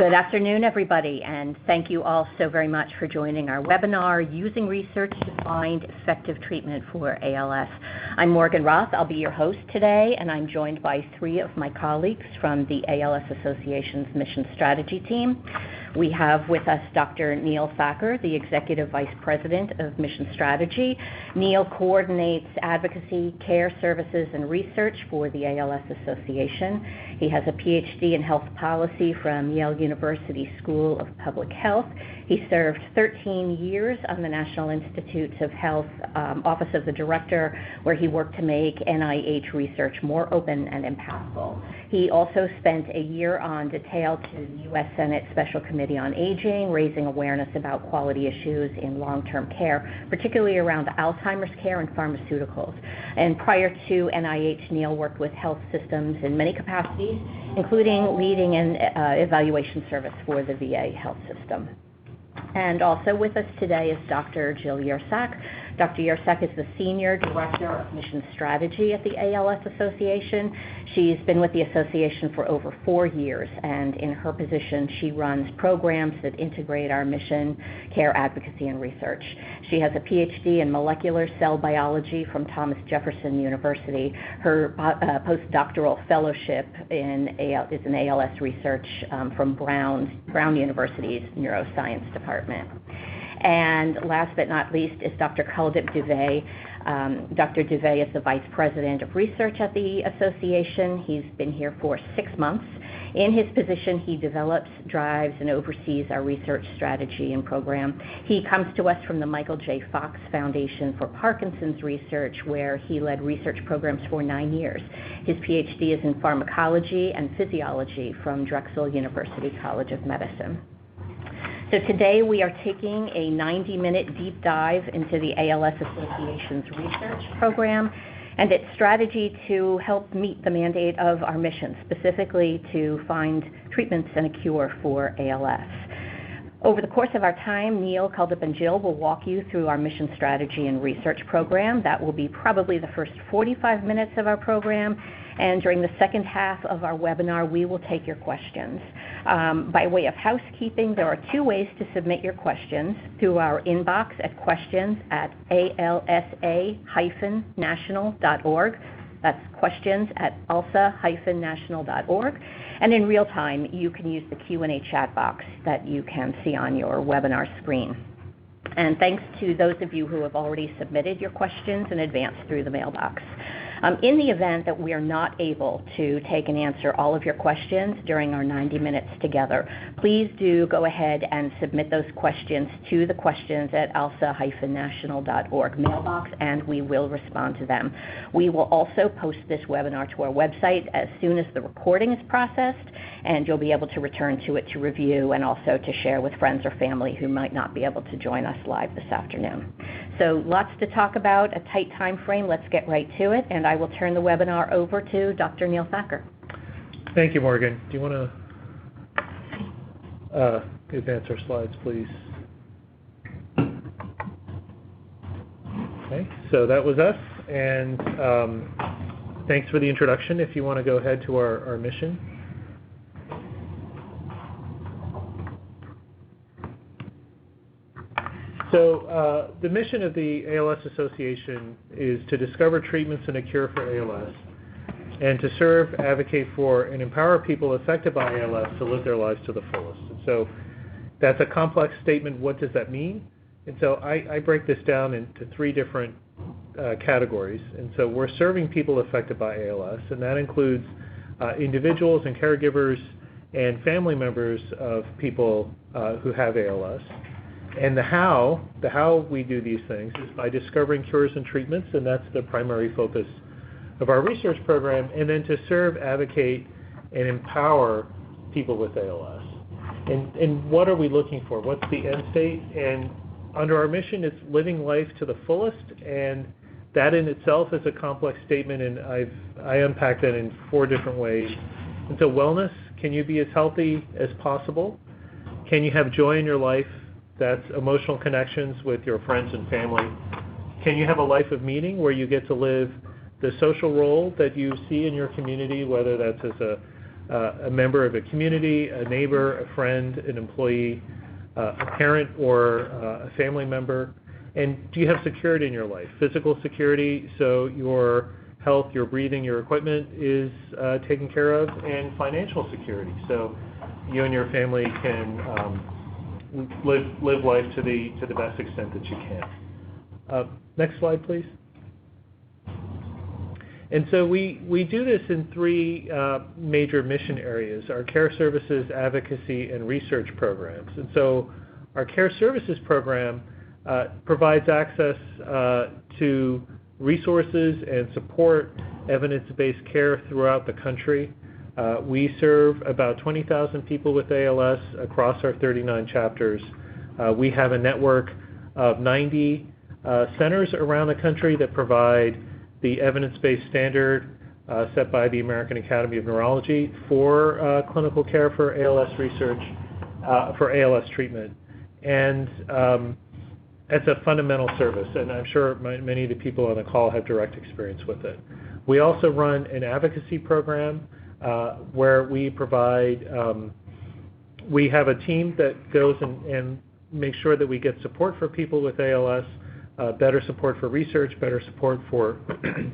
Good afternoon, everybody, and thank you all so very much for joining our webinar, Using Research to Find Effective Treatment for ALS. I'm Morgan Roth. I'll be your host today, and I'm joined by three of my colleagues from the ALS Association's Mission Strategy team. We have with us Dr. Neil Thakur, the Executive Vice President of Mission Strategy. Neil coordinates advocacy, care services, and research for the ALS Association. He has a Ph.D. in health policy from Yale University School of Public Health. He served 13 years on the National Institutes of Health Office of the Director, where he worked to make NIH research more open and impactful. He also spent a year on detail to the U.S. Senate Special Committee on Aging, raising awareness about quality issues in long-term care, particularly around Alzheimer's care and pharmaceuticals. And prior to NIH, Neil worked with health systems in many capacities, including leading an evaluation service for the VA health system. And also with us today is Dr. Jill Yersak. Dr. Yersak is the Senior Director of Mission Strategy at the ALS Association. She's been with the association for over 4 years, and in her position, she runs programs that integrate our mission, care, advocacy, and research. She has a Ph.D. in molecular cell biology from Thomas Jefferson University. Her postdoctoral fellowship is in ALS research from Brown University's Neuroscience Department. And last but not least is Dr. Kuldip. Dr. Duvay is the Vice President of Research at the Association. He's been here for 6 months. In his position, he develops, drives, and oversees our research strategy and program. He comes to us from the Michael J. Fox Foundation for Parkinson's Research, where he led research programs for 9 years. His Ph.D. is in pharmacology and physiology from Drexel University College of Medicine. So today we are taking a 90-minute deep dive into the ALS Association's research program and its strategy to help meet the mandate of our mission, specifically to find treatments and a cure for ALS. Over the course of our time, Neil, Kuldip, and Jill will walk you through our mission strategy and research program. That will be probably the first 45 minutes of our program. And during the second half of our webinar, we will take your questions. By way of housekeeping, there are 2 ways to submit your questions: through our inbox at questions@alsa-national.org. That's questions@alsa-national.org. And in real time, you can use the Q&A chat box that you can see on your webinar screen. And thanks to those of you who have already submitted your questions in advance through the mailbox. In the event that we are not able to take and answer all of your questions during our 90 minutes together, please do go ahead and submit those questions to the questions@alsa-national.org mailbox, and we will respond to them. We will also post this webinar to our website as soon as the recording is processed, and you'll be able to return to it to review and also to share with friends or family who might not be able to join us live this afternoon. So lots to talk about, a tight time frame. Let's get right to it, and I will turn the webinar over to Dr. Neil Thakur. Thank you, Morgan. Do you want to advance our slides, please? Okay, so that was us, and thanks for the introduction. If you want to go ahead to our mission. So the mission of the ALS Association is to discover treatments and a cure for ALS, and to serve, advocate for, and empower people affected by ALS to live their lives to the fullest. And so that's a complex statement. What does that mean? And so I break this down into 3 different categories. And so we're serving people affected by ALS, and that includes individuals and caregivers and family members of people who have ALS. And the how we do these things is by discovering cures and treatments, and that's the primary focus of our research program, and then to serve, advocate, and empower people with ALS. And what are we looking for? What's the end state? And under our mission, it's living life to the fullest, and that in itself is a complex statement, and I unpack that in 4 different ways. And so wellness, can you be as healthy as possible? Can you have joy in your life? That's emotional connections with your friends and family. Can you have a life of meaning where you get to live the social role that you see in your community, whether that's as a member of a community, a neighbor, a friend, an employee, a parent, or a family member? And do you have security in your life? Physical security, so your health, your breathing, your equipment is taken care of, and financial security, so you and your family can live life to the best extent that you can. Next slide, please. And so we do this in three major mission areas: our care services, advocacy, and research programs. And so our care services program provides access to resources and support evidence-based care throughout the country. We serve about 20,000 people with ALS across our 39 chapters. We have a network of 90 centers around the country that provide the evidence-based standard set by the American Academy of Neurology for clinical care for ALS research, for ALS treatment. And it's a fundamental service, and I'm sure many of the people on the call have direct experience with it. We also run an advocacy program where we provide, we have a team that goes and makes sure that we get support for people with ALS, better support for research, better support for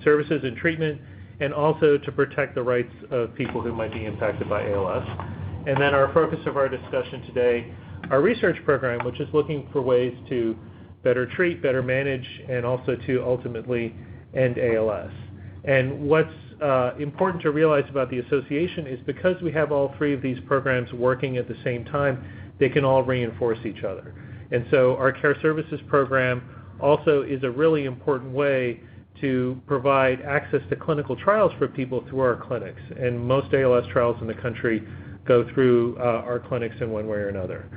services and treatment, and also to protect the rights of people who might be impacted by ALS. And then our focus of our discussion today, our research program, which is looking for ways to better treat, better manage, and also to ultimately end ALS. And what's important to realize about the association is because we have all three of these programs working at the same time, they can all reinforce each other. And so our care services program also is a really important way to provide access to clinical trials for people through our clinics. And most ALS trials in the country go through our clinics in one way or another.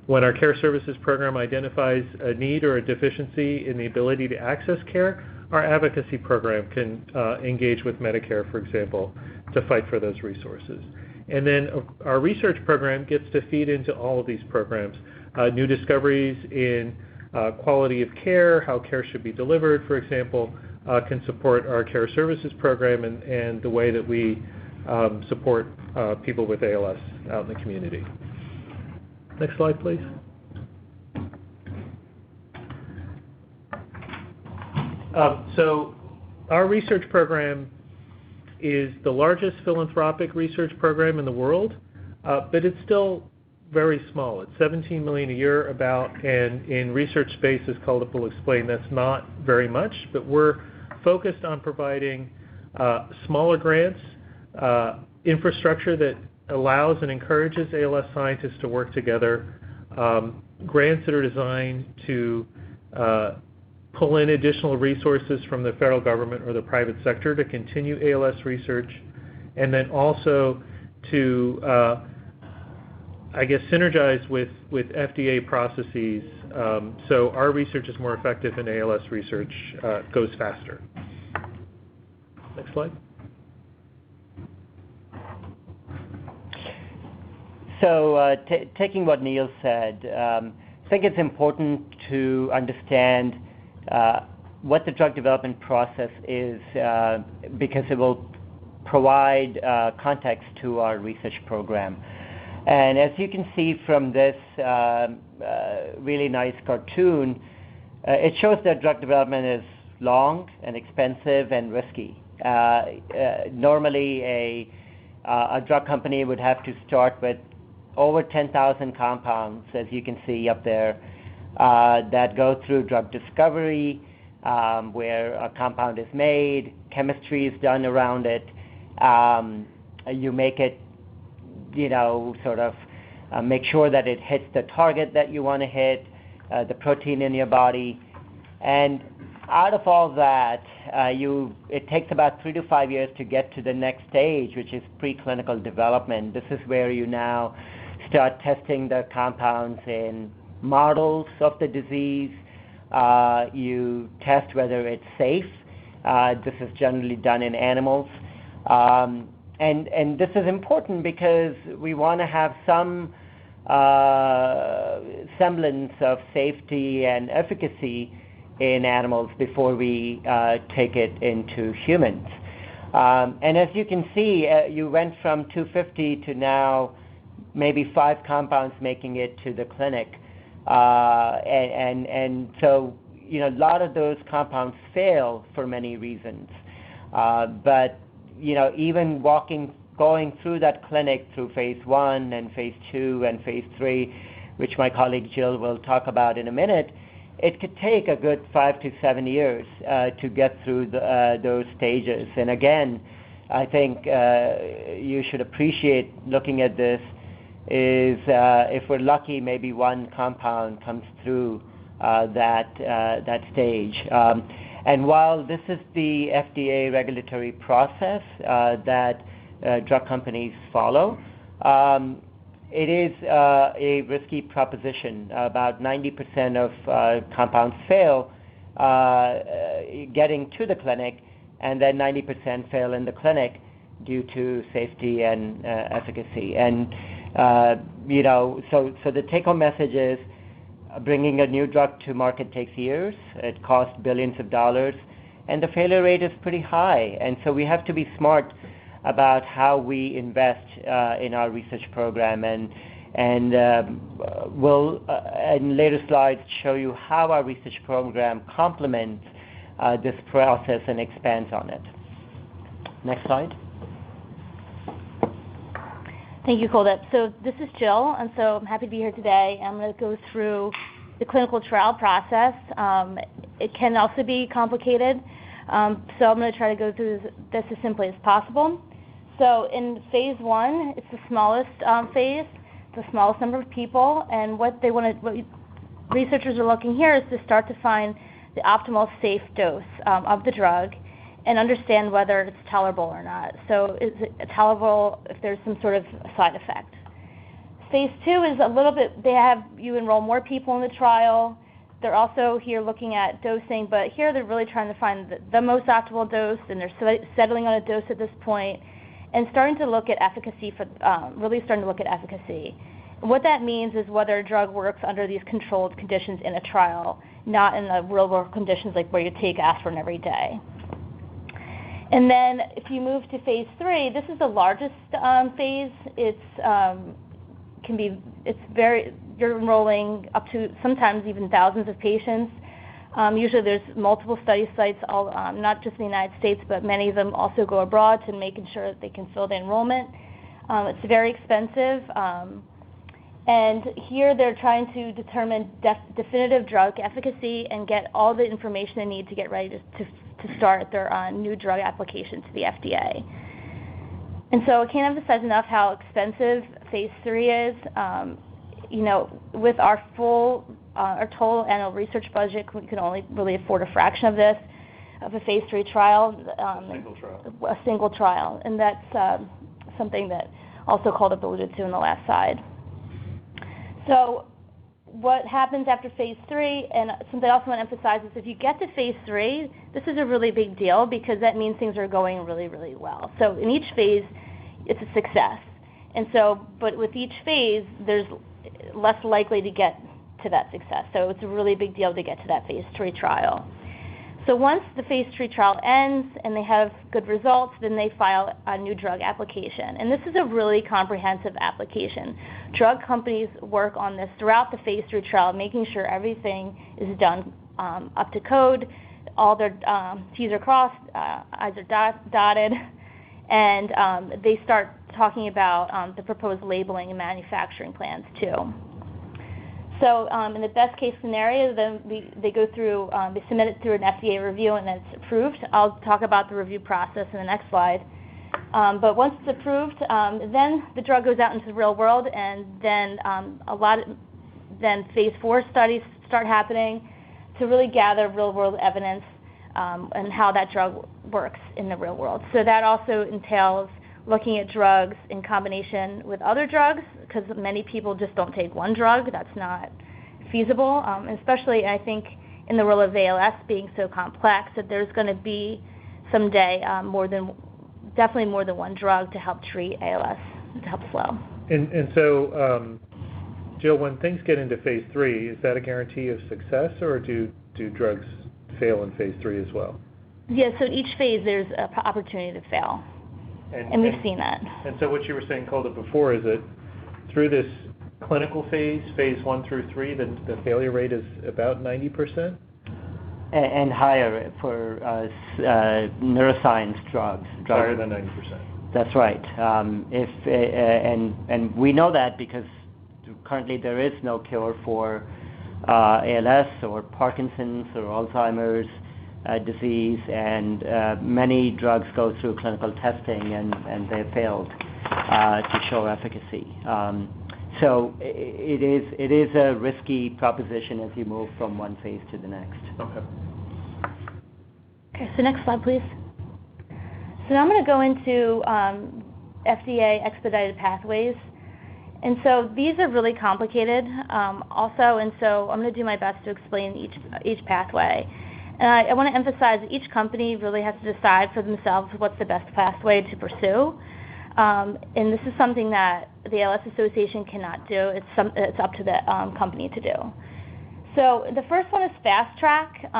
When our care services program identifies a need or a deficiency in the ability to access care, our advocacy program can engage with Medicare, for example, to fight for those resources. And then our research program gets to feed into all of these programs. New discoveries in quality of care, how care should be delivered, for example, can support our care services program and the way that we support people with ALS out in the community. Next slide, please. So our research program is the largest philanthropic research program in the world, but it's still very small. It's $17 million a year about, and in research space, as Kuldip will explain, that's not very much, but we're focused on providing smaller grants, infrastructure that allows and encourages ALS scientists to work together, grants that are designed to pull in additional resources from the federal government or the private sector to continue ALS research, and then also to, synergize with FDA processes so our research is more effective and ALS research goes faster. Next slide. So taking what Neil said, I think it's important to understand what the drug development process is because it will provide context to our research program. And as you can see from this really nice cartoon, it shows that drug development is long and expensive and risky. Normally, a drug company would have to start with over 10,000 compounds, as you can see up there, that go through drug discovery, where a compound is made, chemistry is done around it, you make it, make sure that it hits the target that you want to hit, the protein in your body. And out of all that, it takes about 3 to 5 years to get to the next stage, which is preclinical development. This is where you now start testing the compounds in models of the disease. You test whether it's safe. This is generally done in animals. And this is important because we want to have some semblance of safety and efficacy in animals before we take it into humans. And as you can see, you went from 250 to now maybe 5 compounds making it to the clinic. And so, a lot of those compounds fail for many reasons. But, even going through that clinic through phase 1 and phase 2 and phase 3, which my colleague Jill will talk about in a minute, it could take a good 5 to 7 years to get through those stages. And again, I think you should appreciate looking at this is if we're lucky, maybe one compound comes through that stage. And while this is the FDA regulatory process that drug companies follow, it is a risky proposition. About 90% of compounds fail getting to the clinic, and then 90% fail in the clinic due to safety and efficacy. And so the take-home message is bringing a new drug to market takes years. It costs billions of dollars, and the failure rate is pretty high. And so we have to be smart about how we invest in our research program, and we'll in later slides show you how our research program complements this process and expands on it. Next slide. Thank you, Kuldip. So this is Jill, and so I'm happy to be here today. I'm going to go through the clinical trial process. It can also be complicated, so I'm going to try to go through this as simply as possible. So in phase 1, it's the smallest phase, the smallest number of people, and what researchers are looking here is to start to find the optimal safe dose of the drug and understand whether it's tolerable or not. So is it tolerable if there's some sort of side effect? Phase 2 is a little bit, you enroll more people in the trial. They're also here looking at dosing, but here they're really trying to find the most optimal dose, and they're settling on a dose at this point and starting to look at efficacy really starting to look at efficacy. What that means is whether a drug works under these controlled conditions in a trial, not in the real-world conditions like where you take aspirin every day. And then if you move to phase 3, this is the largest phase. You're enrolling up to sometimes even thousands of patients. Usually there's multiple study sites, not just in the United States, but many of them also go abroad to making sure that they can fill the enrollment. It's very expensive. And here they're trying to determine definitive drug efficacy and get all the information they need to get ready to start their new drug application to the FDA. And so I can't emphasize enough how expensive phase 3 is. With our total annual research budget, we can only really afford a fraction of this, of a phase 3 trial. A single trial. And that's something that also Kuldip alluded to in the last slide. So what happens after phase 3, and something I also want to emphasize is if you get to phase 3, this is a really big deal because that means things are going really, really well. So in each phase, it's a success. And so, but with each phase, there's less likely to get to that success. So it's a really big deal to get to that phase 3 trial. So once the phase 3 trial ends and they have good results, then they file a new drug application. And this is a really comprehensive application. Drug companies work on this throughout the phase 3 trial, making sure everything is done up to code, all their T's are crossed, I's are dotted, and they start talking about the proposed labeling and manufacturing plans too. So in the best case scenario, then they go through, they submit it through an FDA review and then it's approved. I'll talk about the review process in the next slide. But once it's approved, then the drug goes out into the real world, and then then phase 4 studies start happening to really gather real world evidence and how that drug works in the real world. So that also entails looking at drugs in combination with other drugs, because many people just don't take one drug. That's not feasible, especially I think in the world of ALS being so complex that there's going to be someday definitely more than one drug to help treat ALS, to help slow. And so, Jill, when things get into phase 3, is that a guarantee of success, or do drugs fail in phase 3 as well? Yeah, so each phase there's an opportunity to fail, and we've seen that. And so what you were saying, Kuldip, before is that through this clinical phase 1 through 3, the failure rate is about 90%? And higher for neuroscience drugs. Higher than 90%. That's right. And we know that because currently there is no cure for ALS or Parkinson's or Alzheimer's disease, and many drugs go through clinical testing and they failed to show efficacy. So it is a risky proposition as you move from one phase to the next. Okay. Okay, so next slide, please. So now I'm going to go into FDA expedited pathways. And so these are really complicated also, and so I'm going to do my best to explain each pathway. And I want to emphasize that each company really has to decide for themselves what's the best pathway to pursue. And this is something that the ALS Association cannot do. It's up to the company to do. So the first one is Fast Track.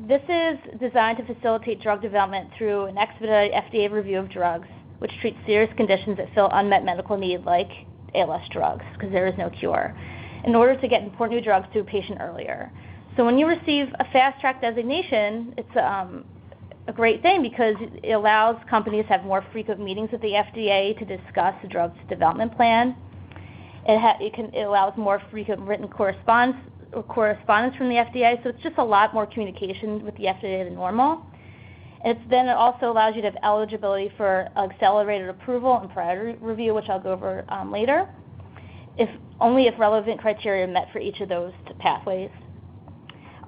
This is designed to facilitate drug development through an expedited FDA review of drugs, which treats serious conditions that fill unmet medical need, like ALS drugs, because there is no cure, in order to get important new drugs to a patient earlier. So when you receive a Fast Track designation, it's a great thing because it allows companies to have more frequent meetings with the FDA to discuss the drug's development plan. It allows more frequent written correspondence from the FDA, so it's just a lot more communication with the FDA than normal. Then it also allows you to have eligibility for accelerated approval and priority review, which I'll go over later, only if relevant criteria are met for each of those pathways.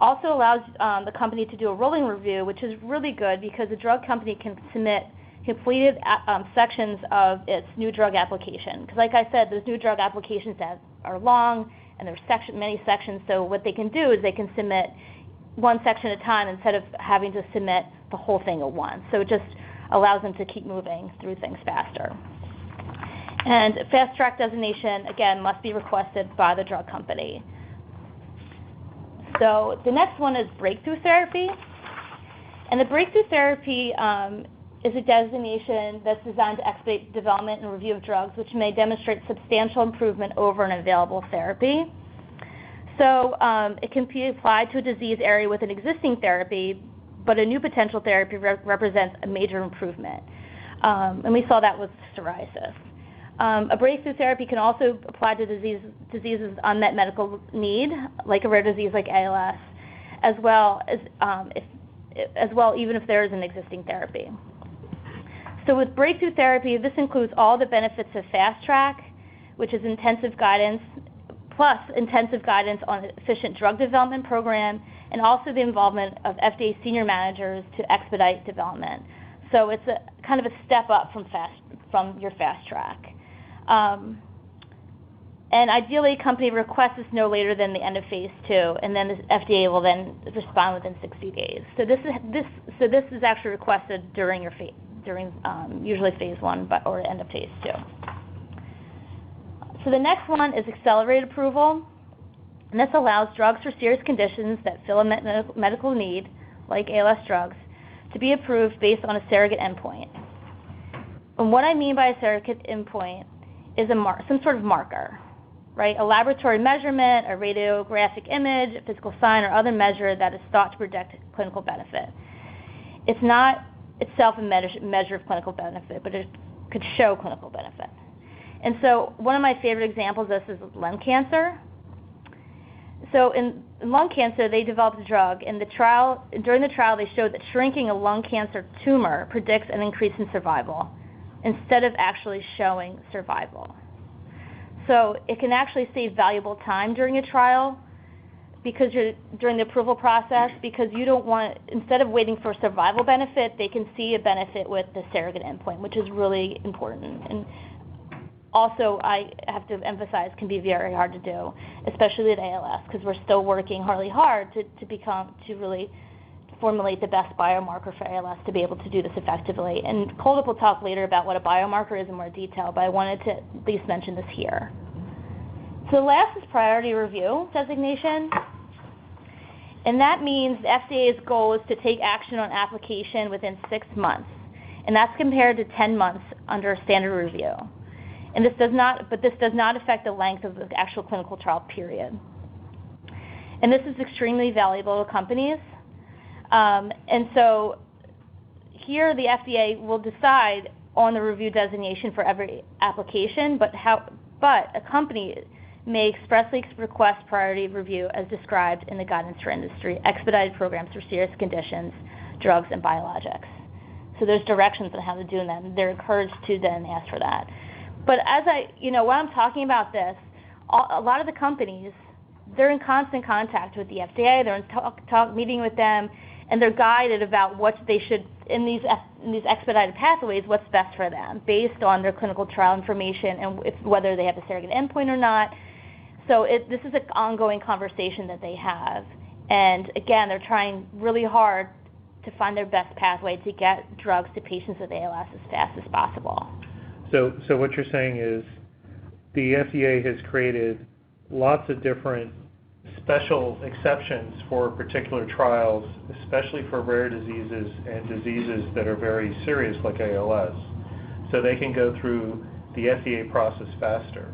Also allows the company to do a rolling review, which is really good because the drug company can submit completed sections of its new drug application. Because like I said, those new drug applications are long and there's many sections, so what they can do is they can submit one section at a time instead of having to submit the whole thing at once. So it just allows them to keep moving through things faster. And Fast Track designation, again, must be requested by the drug company. So the next one is Breakthrough Therapy. And the Breakthrough Therapy is a designation that's designed to expedite development and review of drugs, which may demonstrate substantial improvement over an available therapy. So it can be applied to a disease area with an existing therapy, but a new potential therapy represents a major improvement. And we saw that with psoriasis. A breakthrough therapy can also apply to diseases with unmet medical need, like a rare disease like ALS, as well even if there is an existing therapy. So with breakthrough therapy, this includes all the benefits of Fast Track, which is intensive guidance, plus intensive guidance on an efficient drug development program, and also the involvement of FDA senior managers to expedite development. So it's a kind of a step up from your Fast Track. And ideally, a company requests this no later than the end of phase 2, and then the FDA will then respond within 60 days. So this is actually requested during usually phase 1 or end of phase 2. So the next one is accelerated approval, and this allows drugs for serious conditions that fill a medical need, like ALS drugs, to be approved based on a surrogate endpoint. And what I mean by a surrogate endpoint is some sort of marker, right? A laboratory measurement, a radiographic image, a physical sign, or other measure that is thought to predict clinical benefit. It's not itself a measure of clinical benefit, but it could show clinical benefit. And so one of my favorite examples of this is lung cancer. So in lung cancer, they developed a drug. During the trial, they showed that shrinking a lung cancer tumor predicts an increase in survival instead of actually showing survival. So it can actually save valuable time during a trial during the approval process, because you don't want, instead of waiting for a survival benefit, they can see a benefit with the surrogate endpoint, which is really important. And also, I have to emphasize, can be very hard to do, especially with ALS, because we're still working really hard to really formulate the best biomarker for ALS to be able to do this effectively. And Kuldip will talk later about what a biomarker is in more detail, but I wanted to at least mention this here. So the last is priority review designation. And that means the FDA's goal is to take action on application within 6 months. And that's compared to 10 months under standard review. And this does not affect the length of the actual clinical trial period. And this is extremely valuable to companies. And so here the FDA will decide on the review designation for every application, but a company may expressly request priority review as described in the guidance for industry, expedited programs for serious conditions, drugs, and biologics. So there's directions on how to do them. They're encouraged to then ask for that. But when I'm talking about this, a lot of the companies, they're in constant contact with the FDA. They're in meeting with them, and they're guided about what they should, in these expedited pathways, what's best for them based on their clinical trial information and whether they have a surrogate endpoint or not. So this is an ongoing conversation that they have. And again, they're trying really hard to find their best pathway to get drugs to patients with ALS as fast as possible. So what you're saying is the FDA has created lots of different special exceptions for particular trials, especially for rare diseases and diseases that are very serious like ALS, so they can go through the FDA process faster.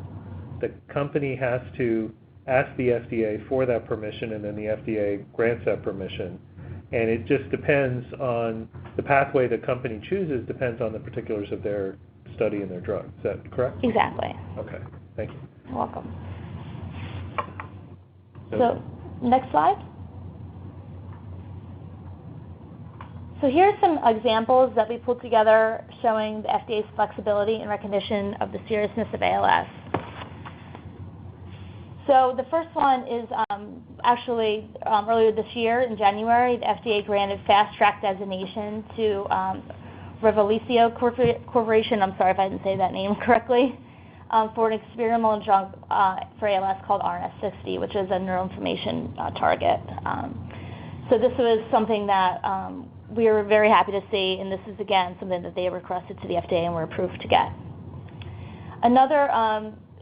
The company has to ask the FDA for that permission, and then the FDA grants that permission. And it just depends on the pathway the company chooses, depends on the particulars of their study and their drug. Is that correct? Exactly. Okay, thank you. You're welcome. So, next slide. So here's some examples that we pulled together showing the FDA's flexibility and recognition of the seriousness of ALS. So the first one is actually earlier this year in January, the FDA granted fast track designation to Revolicio Corporation, I'm sorry if I didn't say that name correctly, for an experimental drug for ALS called RNS-60, which is a neuroinflammation target. So this was something that we were very happy to see, and this is, again, something that they requested to the FDA and were approved to get. Another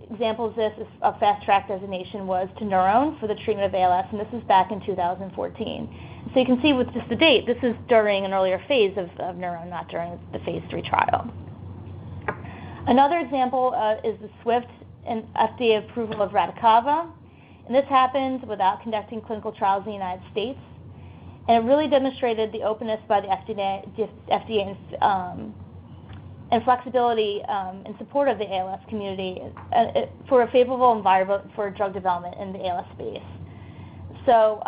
example of this of fast track designation was to NurOwn for the treatment of ALS, and this is back in 2014. So you can see with just the date, this is during an earlier phase of NurOwn, not during the phase 3 trial. Another example is the swift and FDA approval of Radicava, and this happened without conducting clinical trials in the United States, and it really demonstrated the openness by the FDA and flexibility in support of the ALS community for a favorable environment for drug development in the ALS space. So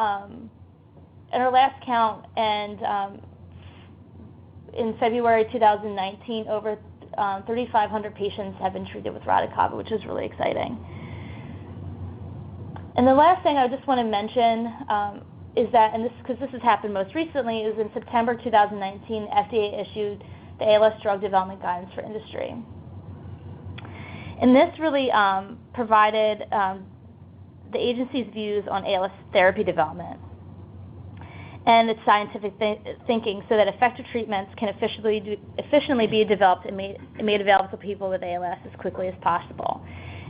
in our last count, and in February 2019, over 3,500 patients have been treated with Radicava, which is really exciting. And the last thing I just want to mention is that, and this because this has happened most recently, is in September 2019, FDA issued the ALS drug development guidance for industry. And this really provided the agency's views on ALS therapy development and its scientific thinking so that effective treatments can efficiently be developed and made available to people with ALS as quickly as possible.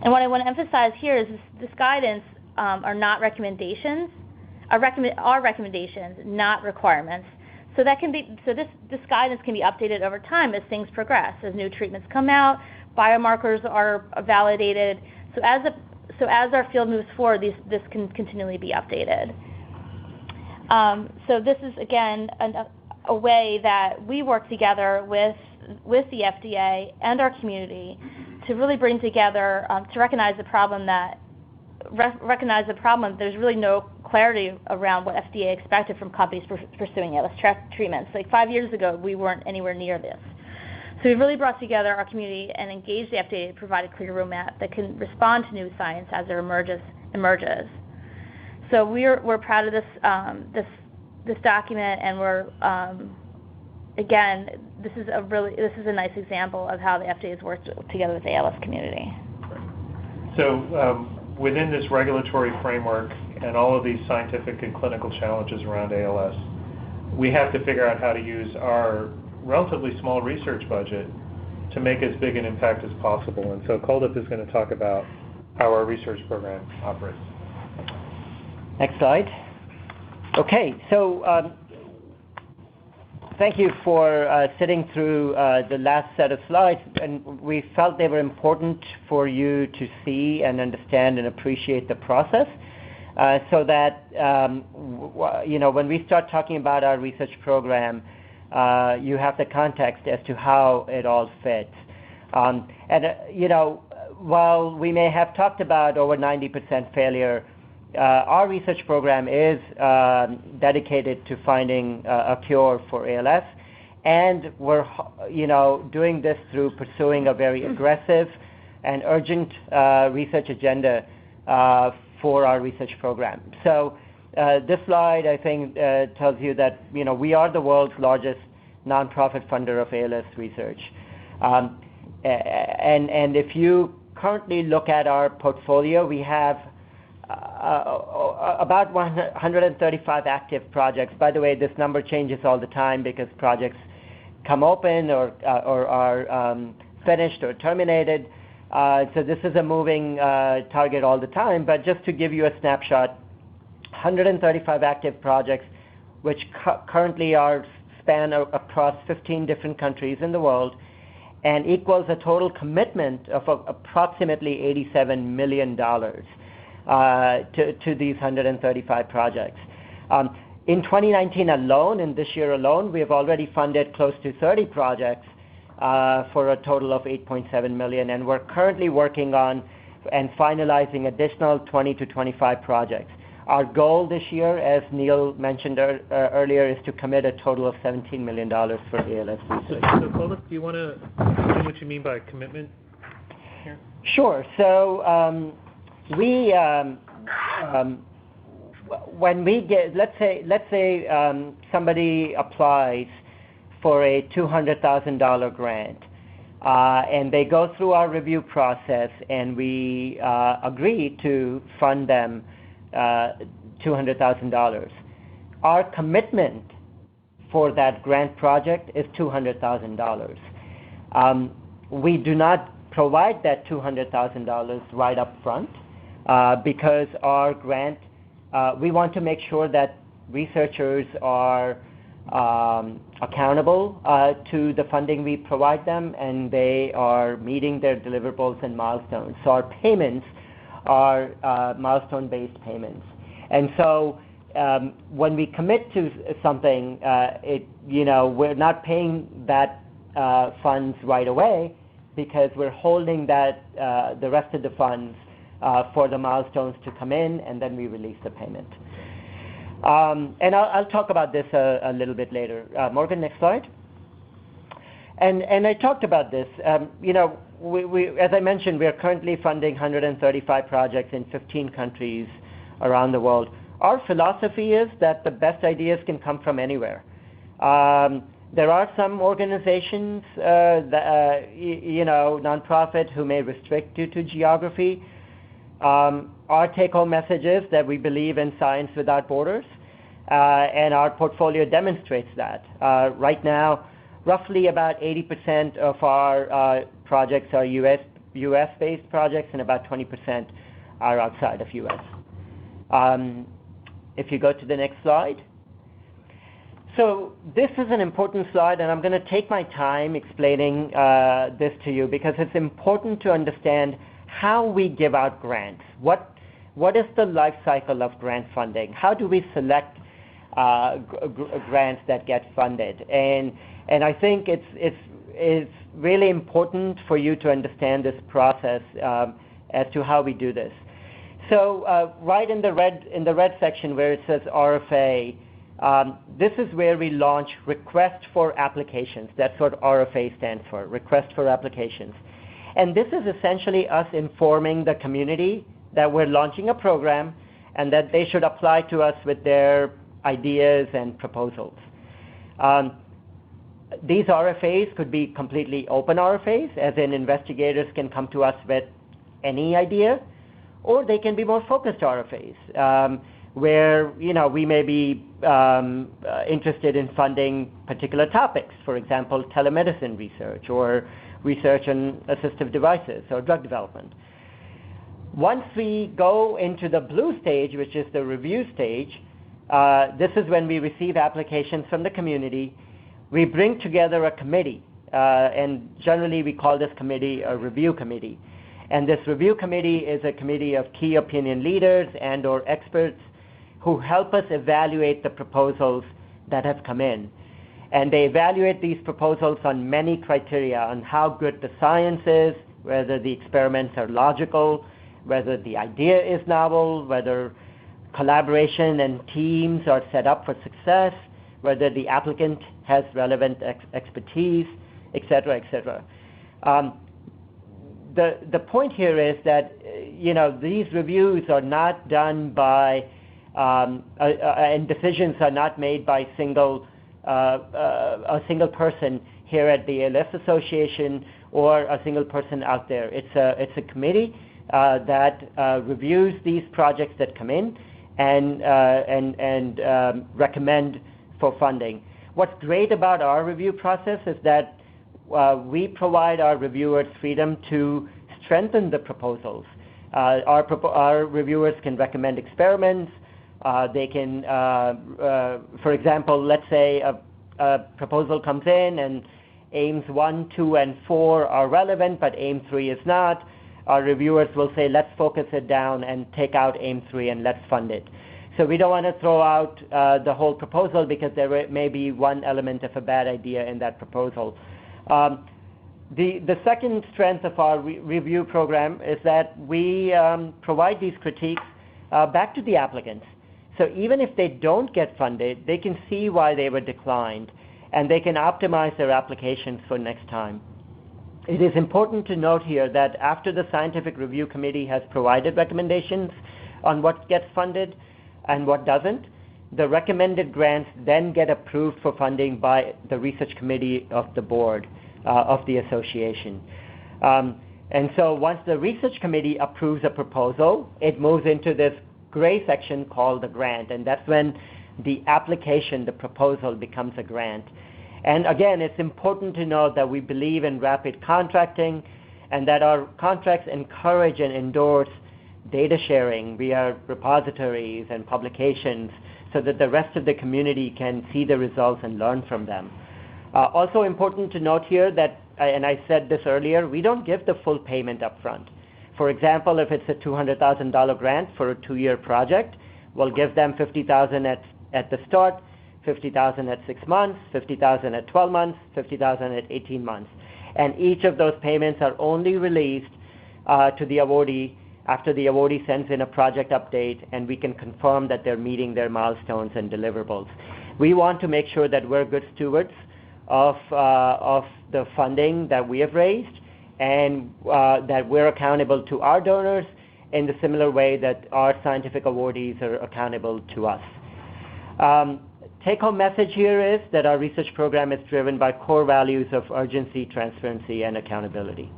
And what I want to emphasize here is this guidance are not recommendations, are recommendations, not requirements. So this guidance can be updated over time as things progress, as new treatments come out, biomarkers are validated. So as our field moves forward, this can continually be updated. So this is, again, a way that we work together with the FDA and our community to really bring together, to recognize the problem there's really no clarity around what FDA expected from companies pursuing ALS treatments. Like 5 years ago, we weren't anywhere near this. So we've really brought together our community and engaged the FDA to provide a clear roadmap that can respond to new science as it emerges. So we're proud of this document, and we're again, this is a nice example of how the FDA has worked together with the ALS community. So within this regulatory framework and all of these scientific and clinical challenges around ALS, we have to figure out how to use our relatively small research budget to make as big an impact as possible. And so Kuldip is going to talk about how our research program operates. Next slide. Okay, so thank you for sitting through the last set of slides, and we felt they were important for you to see and understand and appreciate the process, so that when we start talking about our research program, you have the context as to how it all fits. While we may have talked about over 90% failure, our research program is dedicated to finding a cure for ALS, and we're doing this through pursuing a very aggressive and urgent research agenda for our research program. So this slide, I think, tells you that we are the world's largest nonprofit funder of ALS research, and if you currently look at our portfolio, we have about 135 active projects. By the way, this number changes all the time because projects come open or are finished or terminated. So this is a moving target all the time. But just to give you a snapshot, 135 active projects, which currently span across 15 different countries in the world, and equals a total commitment of approximately $87 million to these 135 projects. In 2019 alone, in this year alone, we have already funded close to 30 projects for a total of $8.7 million, and we're currently working on and finalizing additional 20 to 25 projects. Our goal this year, as Neil mentioned earlier, is to commit a total of $17 million for ALS research. So Kuldip, do you want to explain what you mean by commitment here? Sure. So when we get, let's say somebody applies for a $200,000 grant, and they go through our review process, and we agree to fund them $200,000. Our commitment for that grant project is $200,000. We do not provide that $200,000 right up front because our grant, we want to make sure that researchers are accountable to the funding we provide them, and they are meeting their deliverables and milestones. So our payments are milestone-based payments. And so when we commit to something, we're not paying that funds right away because we're holding that the rest of the funds for the milestones to come in, and then we release the payment. And I'll talk about this a little bit later. Morgan, next slide. And I talked about this. We, as I mentioned, we are currently funding 135 projects in 15 countries around the world. Our philosophy is that the best ideas can come from anywhere. There are some organizations, nonprofit, who may restrict due to geography. Our take-home message is that we believe in science without borders, and our portfolio demonstrates that. Right now, roughly about 80% of our projects are U.S.-based projects, and about 20% are outside of U.S. If you go to the next slide. So this is an important slide, and I'm going to take my time explaining this to you because it's important to understand how we give out grants. What is the life cycle of grant funding? How do we select grants that get funded? And I think it's really important for you to understand this process as to how we do this. So right in the red section where it says RFA, this is where we launch Request for Applications. That's what RFA stands for, Request for Applications. And this is essentially us informing the community that we're launching a program and that they should apply to us with their ideas and proposals. These RFAs could be completely open RFAs, as in investigators can come to us with any idea, or they can be more focused RFAs, where we may be interested in funding particular topics, for example, telemedicine research or research on assistive devices or drug development. Once we go into the blue stage, which is the review stage, This is when we receive applications from the community. We bring together a committee, and generally we call this committee a review committee. And this review committee is a committee of key opinion leaders and or experts who help us evaluate the proposals that have come in. And they evaluate these proposals on many criteria, on how good the science is, whether the experiments are logical, whether the idea is novel, whether collaboration and teams are set up for success, whether the applicant has relevant expertise, et cetera, et cetera. The point here is that these reviews are not done by and decisions are not made by a single person here at the ALS Association or a single person out there. It's a committee that reviews these projects that come in and recommend for funding. What's great about our review process is that we provide our reviewers freedom to strengthen the proposals. Our reviewers can recommend experiments. They can, for example, let's say a proposal comes in and aims 1, 2, and 4 are relevant, but aim 3 is not. Our reviewers will say, let's focus it down and take out aim 3 and let's fund it. So we don't want to throw out the whole proposal because there may be one element of a bad idea in that proposal. The second strength of our review program is that we provide these critiques back to the applicants. So even if they don't get funded, they can see why they were declined, and they can optimize their applications for next time. It is important to note here that after the Scientific Review Committee has provided recommendations on what gets funded and what doesn't, the recommended grants then get approved for funding by the Research Committee of the board of the association. And so once the Research Committee approves a proposal, it moves into this gray section called the grant, and that's when the application, the proposal, becomes a grant. And again, it's important to note that we believe in rapid contracting and that our contracts encourage and endorse data sharing via repositories and publications so that the rest of the community can see the results and learn from them. Also important to note here that, and I said this earlier, we don't give the full payment up front. For example, if it's a $200,000 grant for a 2-year project, we'll give them $50,000 at the start, $50,000 at 6 months, $50,000 at 12 months, $50,000 at 18 months. And each of those payments are only released to the awardee after the awardee sends in a project update and we can confirm that they're meeting their milestones and deliverables. We want to make sure that we're good stewards of the funding that we have raised and that we're accountable to our donors in the similar way that our scientific awardees are accountable to us. Take-home message here is that our research program is driven by core values of urgency, transparency, and accountability.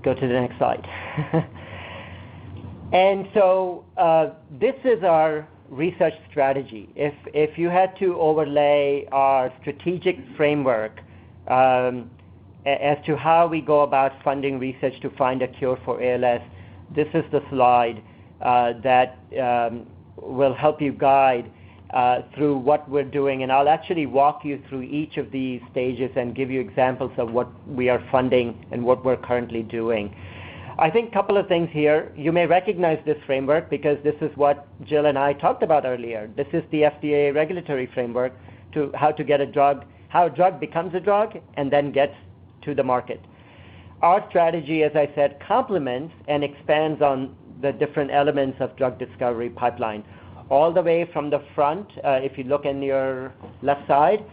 Go to the next slide. And so this is our research strategy. If you had to overlay our strategic framework as to how we go about funding research to find a cure for ALS, this is the slide that will help you guide through what we're doing. And I'll actually walk you through each of these stages and give you examples of what we are funding and what we're currently doing. I think a couple of things here. You may recognize this framework because this is what Jill and I talked about earlier. This is the FDA regulatory framework to how to get a drug, how a drug becomes a drug and then gets to the market. Our strategy, as I said, complements and expands on the different elements of drug discovery pipeline. All the way from the front, if you look in your left side,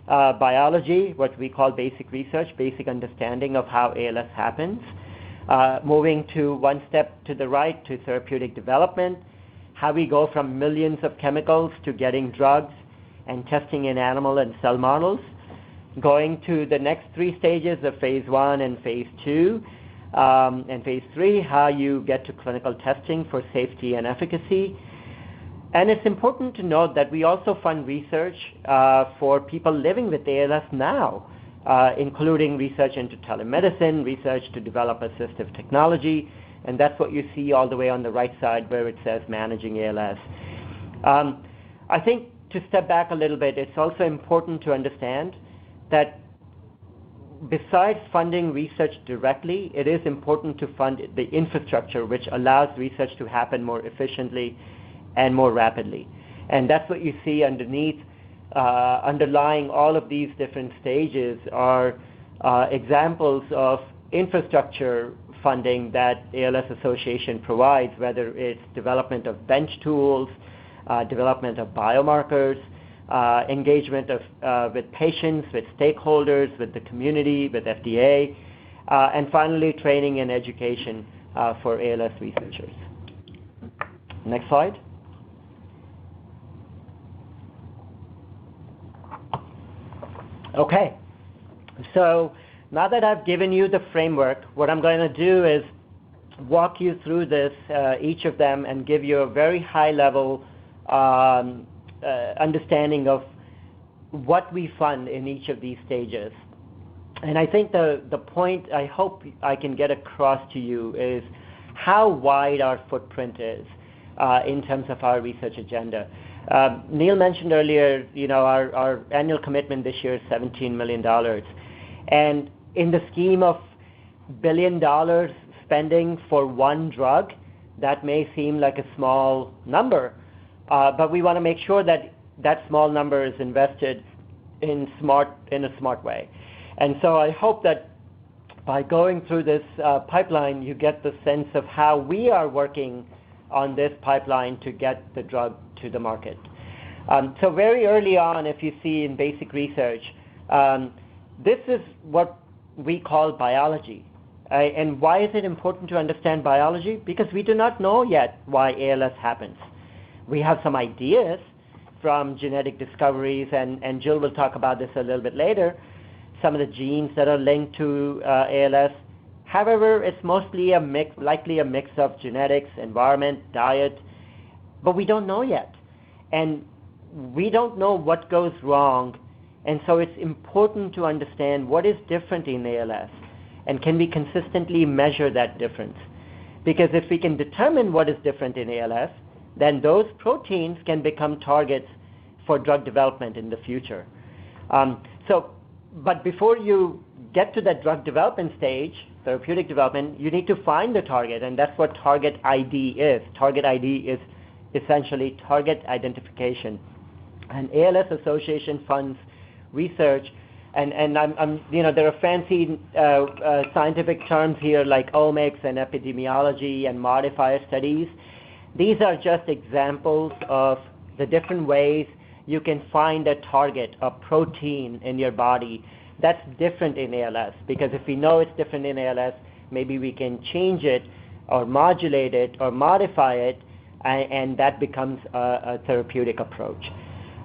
biology, what we call basic research, basic understanding of how ALS happens. Moving to one step to the right to therapeutic development, how we go from millions of chemicals to getting drugs and testing in animal and cell models. Going to the next 3 stages of phase 1 and phase 2 and phase 3, how you get to clinical testing for safety and efficacy. And it's important to note that we also fund research for people living with ALS now, including research into telemedicine, research to develop assistive technology, and that's what you see all the way on the right side where it says managing ALS. I think to step back a little bit, it's also important to understand that besides funding research directly, it is important to fund the infrastructure which allows research to happen more efficiently and more rapidly. And that's what you see underneath, underlying all of these different stages are examples of infrastructure funding that ALS Association provides, whether it's development of bench tools, development of biomarkers, engagement with patients, with stakeholders, with the community, with FDA, and finally training and education for ALS researchers. Next slide. Okay, so now that I've given you the framework, what I'm going to do is walk you through this, each of them, and give you a very high-level understanding of what we fund in each of these stages. And I think the point I hope I can get across to you is how wide our footprint is in terms of our research agenda. Neil mentioned earlier, our annual commitment this year is $17 million. And in the scheme of $1 billion spending for one drug, that may seem like a small number, but we want to make sure that that small number is invested in a smart way. And so I hope that by going through this pipeline, you get the sense of how we are working on this pipeline to get the drug to the market. So very early on, if you see in basic research, this is what we call biology. And why is it important to understand biology? Because we do not know yet why ALS happens. We have some ideas from genetic discoveries, and Jill will talk about this a little bit later, some of the genes that are linked to ALS. However, it's mostly likely a mix of genetics, environment, diet, but we don't know yet. And we don't know what goes wrong, and so it's important to understand what is different in ALS, and can we consistently measure that difference? Because if we can determine what is different in ALS, then those proteins can become targets for drug development in the future. But before you get to that drug development stage, therapeutic development, you need to find the target, and that's what target ID is. Target ID is essentially target identification. And ALS Association funds research, and there are fancy scientific terms here like omics and epidemiology and modifier studies. These are just examples of the different ways you can find a target, a protein in your body that's different in ALS. Because if we know it's different in ALS, maybe we can change it or modulate it or modify it, and that becomes a therapeutic approach.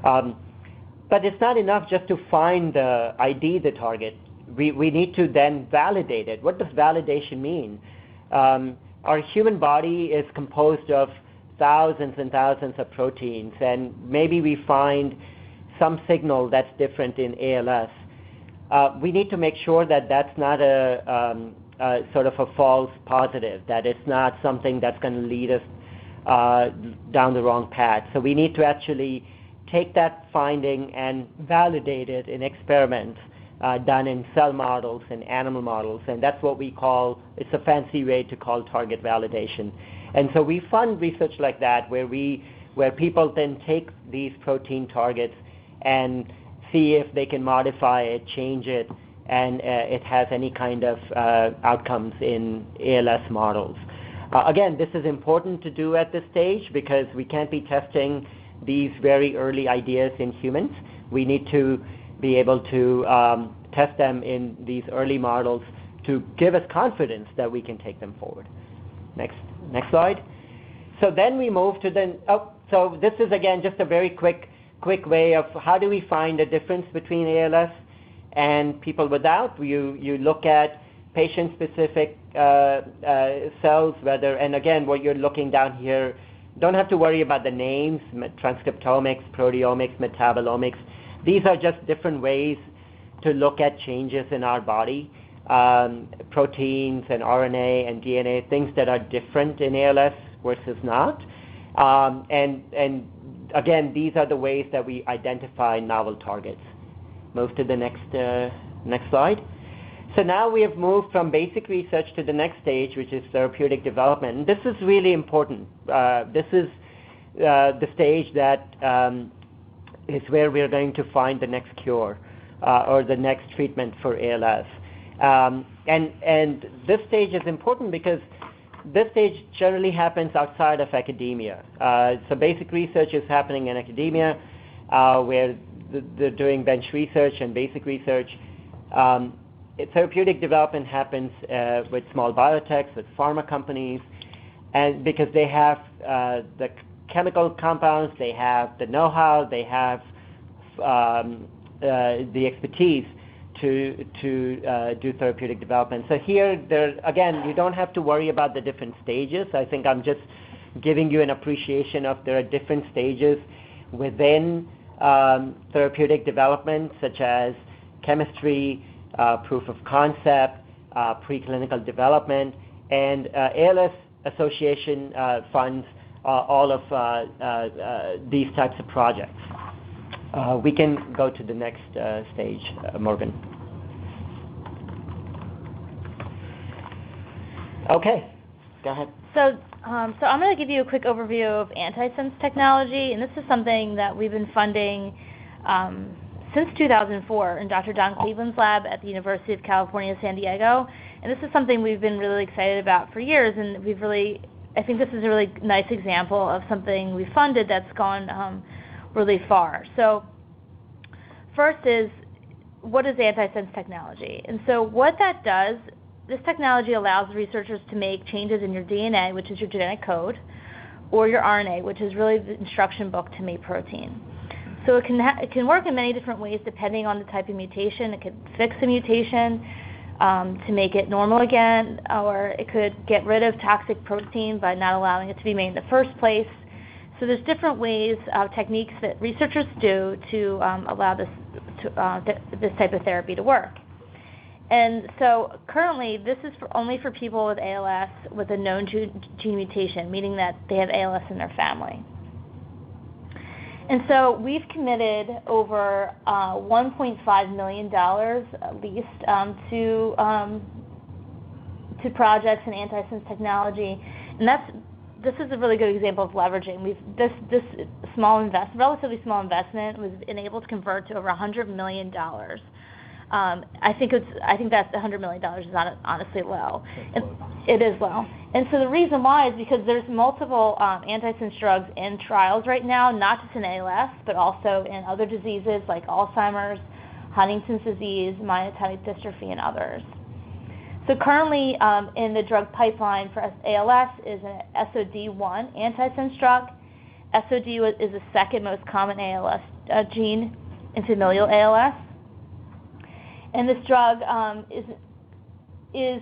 But it's not enough just to find the ID, the target. We need to then validate it. What does validation mean? Our human body is composed of thousands and thousands of proteins, and maybe we find some signal that's different in ALS. We need to make sure that that's not a sort of a false positive, that it's not something that's going to lead us down the wrong path. So we need to actually take that finding and validate it in experiments done in cell models and animal models, and that's what we call, it's a fancy way to call target validation. And so we fund research like that, where people then take these protein targets and see if they can modify it, change it, and it has any kind of outcomes in ALS models. Again, this is important to do at this stage because we can't be testing these very early ideas in humans. We need to be able to test them in these early models to give us confidence that we can take them forward. Next slide. So then we move to so this is again just a very quick way of how do we find a difference between ALS and people without. You look at patient-specific cells, and again, what you're looking down here, don't have to worry about the names, transcriptomics, proteomics, metabolomics. These are just different ways to look at changes in our body, proteins and RNA and DNA, things that are different in ALS versus not. And again, these are the ways that we identify novel targets. Move to the next slide. So now we have moved from basic research to the next stage, which is therapeutic development. And this is really important. This is the stage that is where we are going to find the next cure or the next treatment for ALS. And this stage is important because this stage generally happens outside of academia. So basic research is happening in academia, where they're doing bench research and basic research. Therapeutic development happens with small biotechs, with pharma companies, and because they have the chemical compounds, they have the know-how, they have the expertise to do therapeutic development. So here, again, you don't have to worry about the different stages. I think I'm just giving you an appreciation of there are different stages within therapeutic development, such as chemistry, proof of concept, preclinical development, and ALS Association funds all of these types of projects. We can go to the next stage, Morgan. Okay, go ahead. So I'm going to give you a quick overview of antisense technology, and this is something that we've been funding since 2004 in Dr. Don Cleveland's lab at the University of California, San Diego. And this is something we've been really excited about for years, and I think this is a really nice example of something we funded that's gone really far. So first is, what is antisense technology? And so what that does, this technology allows researchers to make changes in your DNA, which is your genetic code, or your RNA, which is really the instruction book to make protein. So it can work in many different ways depending on the type of mutation. It could fix a mutation to make it normal again, or it could get rid of toxic protein by not allowing it to be made in the first place. So there's different ways, techniques that researchers do to allow this type of therapy to work. And so currently, this is only for people with ALS with a known gene mutation, meaning that they have ALS in their family. And so we've committed over $1.5 million at least to projects in antisense technology, and this is a really good example of leveraging. This relatively small investment was enabled to convert to over $100 million. I think that's $100 million is honestly low. It is low. And so the reason why is because there's multiple antisense drugs in trials right now, not just in ALS, but also in other diseases like Alzheimer's, Huntington's disease, myotonic dystrophy, and others. So currently in the drug pipeline for ALS is an SOD1 antisense drug. SOD is the second most common ALS gene in familial ALS. And this drug is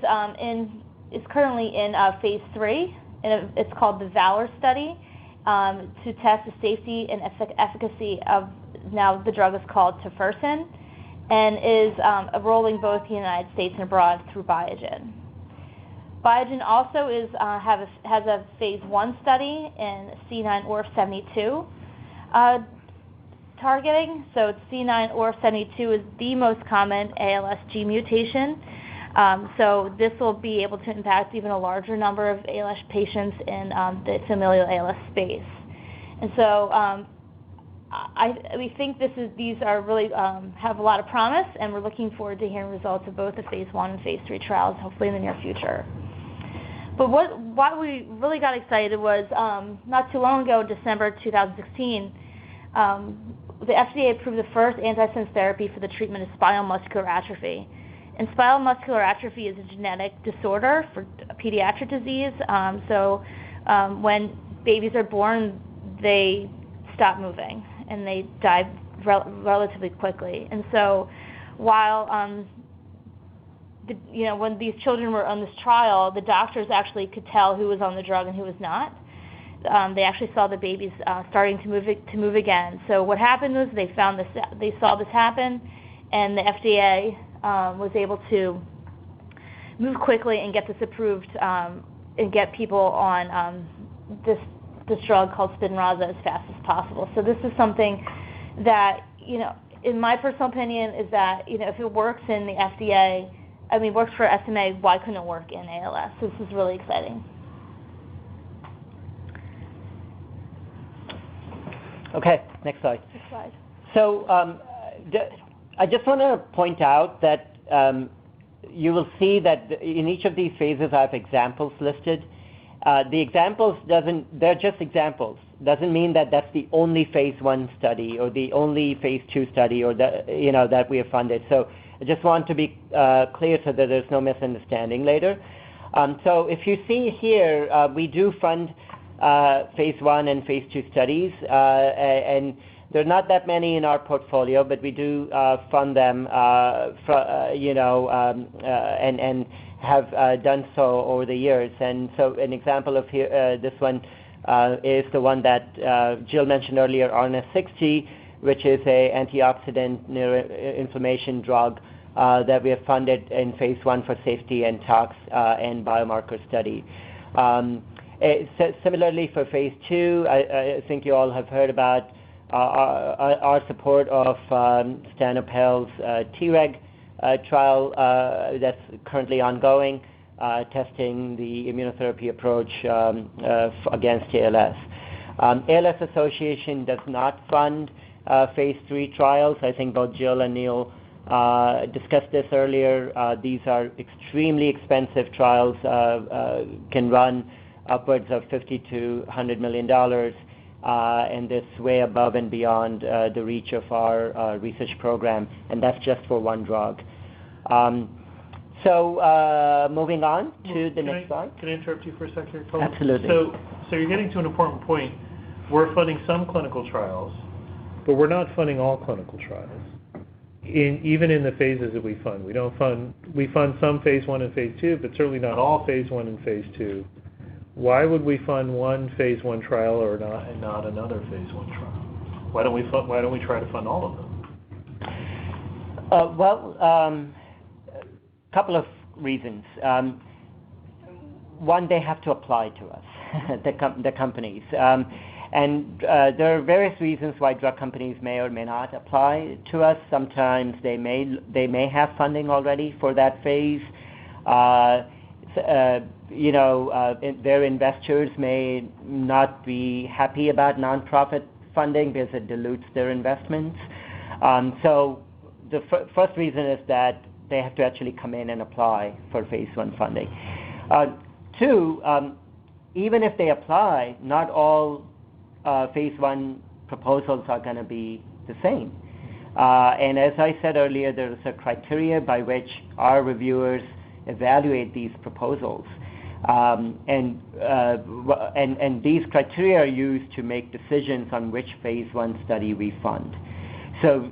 currently in phase 3, and it's called the VALOR study to test the safety and efficacy of, now the drug is called tofersen, and is enrolling both the United States and abroad through Biogen. Biogen also has a phase 1 study in C9orf72 targeting. So C9orf72 is the most common ALS gene mutation. So this will be able to impact even a larger number of ALS patients in the familial ALS space. And so we think these are really have a lot of promise, and we're looking forward to hearing results of both the phase 1 and phase 3 trials, hopefully in the near future. But why we really got excited was not too long ago, December 2016, the FDA approved the first antisense therapy for the treatment of spinal muscular atrophy. And spinal muscular atrophy is a genetic disorder for a pediatric disease. When babies are born, they stop moving and they die relatively quickly. And so while when these children were on this trial, the doctors actually could tell who was on the drug and who was not. They actually saw the babies starting to move again. So what happened was they saw this happen, and the FDA was able to move quickly and get this approved and get people on this this drug called Spinraza as fast as possible. So this is something that, in my personal opinion, is that, if it works in the FDA, works for SMA, why couldn't it work in ALS? So this is really exciting. Okay, next slide. Next slide. So I just want to point out that you will see that in each of these phases I have examples listed. The examples they're just examples. Doesn't mean that that's the only phase 1 study or the only phase 2 study or that we have funded. So I just want to be clear so that there's no misunderstanding later. So if you see here, we do fund phase 1 and phase 2 studies, and there are not that many in our portfolio, but we do fund them, and have done so over the years. And so an example of here, this one is the one that Jill mentioned earlier, RNS-60, which is a antioxidant neuroinflammation drug that we have funded in phase 1 for safety and tox and biomarker study. Similarly for phase 2, I think you all have heard about our support of Stanopel's Treg trial that's currently ongoing, testing the immunotherapy approach against ALS. ALS Association does not fund phase 3 trials. I think both Jill and Neil discussed this earlier. These are extremely expensive trials, can run upwards of $50 to $100 million, and this way above and beyond the reach of our research program, and that's just for one drug. So moving on to the next slide. Can I interrupt you for a second here, Cole? Absolutely. So you're getting to an important point. We're funding some clinical trials, but we're not funding all clinical trials. Even in the phases that we fund. We fund some phase 1 and phase 2, but certainly not all phase 1 and phase 2. Why would we fund one phase 1 trial or not, and not another phase 1 trial? Why don't we try to fund all of them? Couple of reasons. One, they have to apply to us, the companies, and there are various reasons why drug companies may or may not apply to us. Sometimes they may have funding already for that phase. Their investors may not be happy about nonprofit funding because it dilutes their investments. So the first reason is that they have to actually come in and apply for phase 1 funding. Two, even if they apply, not all phase 1 proposals are going to be the same. And as I said earlier, there is a criteria by which our reviewers evaluate these proposals. And these criteria are used to make decisions on which phase 1 study we fund. So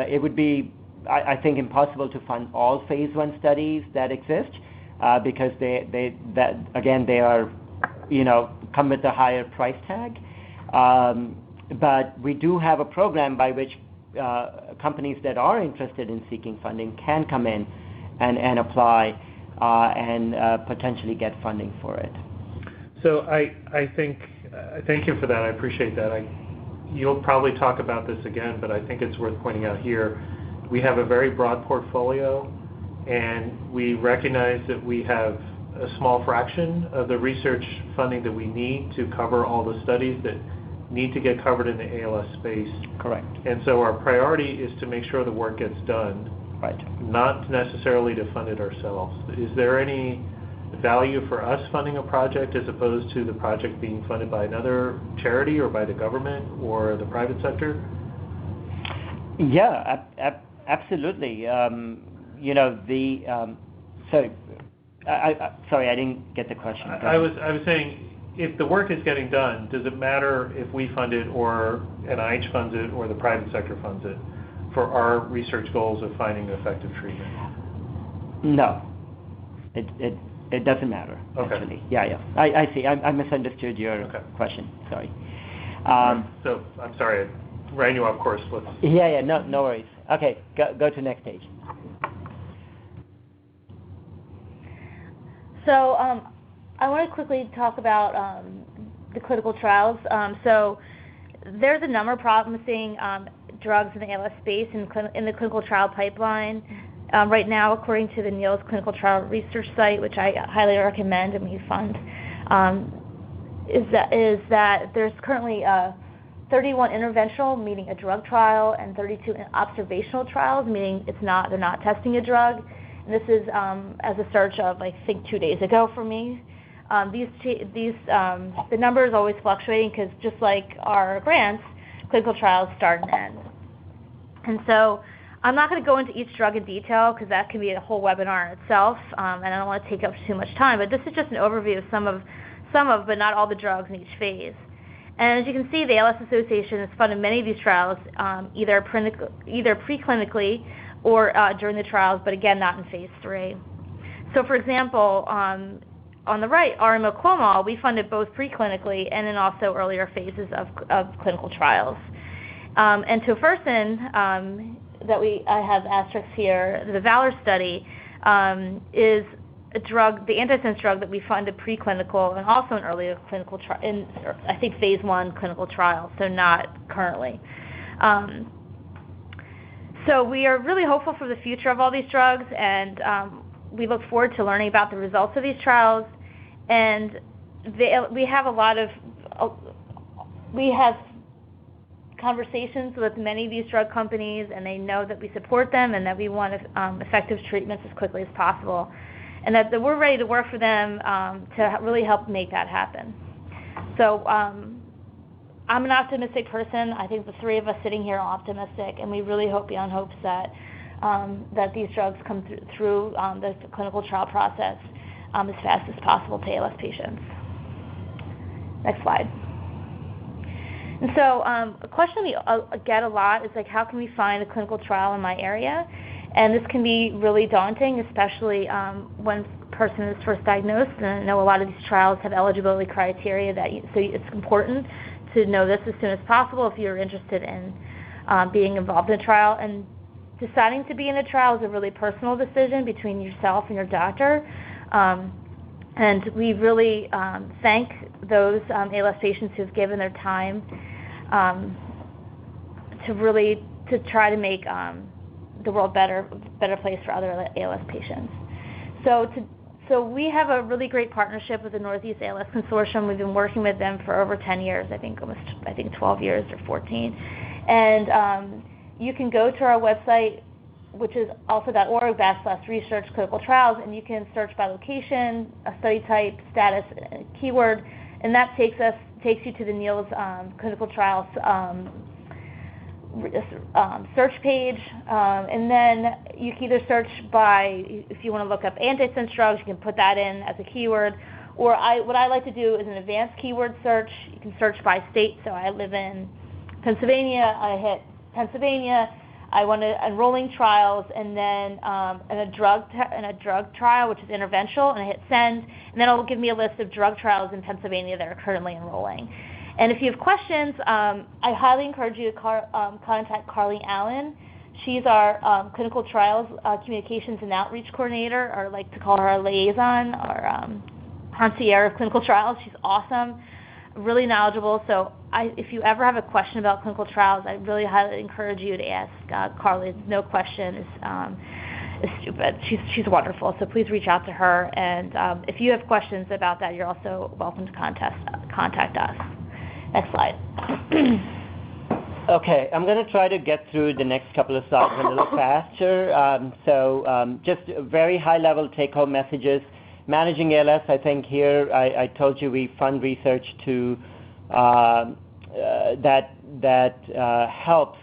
it would be, I think, impossible to fund all phase 1 studies that exist because they are, come with a higher price tag. But we do have a program by which companies that are interested in seeking funding can come in and apply and potentially get funding for it. So I think, thank you for that. I appreciate that. You'll probably talk about this again, but I think it's worth pointing out here. We have a very broad portfolio, and we recognize that we have a small fraction of the research funding that we need to cover all the studies that need to get covered in the ALS space. Correct. And so our priority is to make sure the work gets done, right? Not necessarily to fund it ourselves. Is there any value for us funding a project as opposed to the project being funded by another charity or by the government or the private sector? Yeah, absolutely. Sorry, I didn't get the question. I was saying, if the work is getting done, does it matter if we fund it or NIH funds it or the private sector funds it for our research goals of finding an effective treatment? No, it doesn't matter, actually. Yeah. I see. I misunderstood your question. Sorry. So, I'm sorry, I ran you off course. Yeah, no worries. Okay, go to next page. So I want to quickly talk about the clinical trials. So there's a number of promising drugs in the ALS space in the clinical trial pipeline. Right now, according to the NEALS clinical trial research site, which I highly recommend and we fund, is that there's currently 31 interventional, meaning a drug trial, and 32 observational trials, meaning they're not testing a drug. And this is as a search of, I think, 2 days ago for me. The number is always fluctuating because just like our grants, clinical trials start and end. And so I'm not going to go into each drug in detail because that can be a whole webinar in itself, and I don't want to take up too much time. But this is just an overview of some of, but not all the drugs in each phase. And as you can see, the ALS Association has funded many of these trials, either preclinically or during the trials, but again, not in phase 3. So, for example, on the right, arimoclomol, we funded both preclinically and in also earlier phases of clinical trials. And tofersen, I have asterisks here, the VALOR study is a drug, the antisense drug that we funded preclinical and also in earlier clinical trial, in I think phase 1 clinical trial, so not currently. So we are really hopeful for the future of all these drugs, and we look forward to learning about the results of these trials. And we have conversations with many of these drug companies, and they know that we support them and that we want effective treatments as quickly as possible, and that we're ready to work for them to really help make that happen. So I'm an optimistic person. I think the three of us sitting here are optimistic, and we really hope beyond hopes that these drugs come through the clinical trial process as fast as possible to ALS patients. Next slide. And so a question we get a lot is like, how can we find a clinical trial in my area? And this can be really daunting, especially when a person is first diagnosed. And I know a lot of these trials have eligibility criteria so it's important to know this as soon as possible if you're interested in being involved in a trial. And deciding to be in a trial is a really personal decision between yourself and your doctor. And we really thank those ALS patients who've given their time to try to make the world better place for other ALS patients. So we have a really great partnership with the Northeast ALS Consortium. We've been working with them for over 10 years, I think 12 years or 14. And you can go to our website, which is also.org/research clinical trials, and you can search by location, a study type, status, keyword, and that takes you to the NEALS clinical trials search page, and then you can either search by, if you want to look up antisense drugs, you can put that in as a keyword, or what I like to do is an advanced keyword search. You can search by state, so I live in Pennsylvania, I hit Pennsylvania, I want to enrolling trials, and then in a drug trial, which is interventional, and I hit send, and then it'll give me a list of drug trials in Pennsylvania that are currently enrolling. And if you have questions, I highly encourage you to contact Carly Allen. She's our clinical trials communications and outreach coordinator, or I like to call her a liaison, or concierge of clinical trials. She's awesome, really knowledgeable. So if you ever have a question about clinical trials, I really highly encourage you to ask Carly. No question is stupid. She's wonderful. So please reach out to her. And if you have questions about that, you're also welcome to contact us. Next slide. Okay, I'm going to try to get through the next couple of slides a little faster. Just very high-level take-home messages. Managing ALS, I think here I told you we fund research to that helps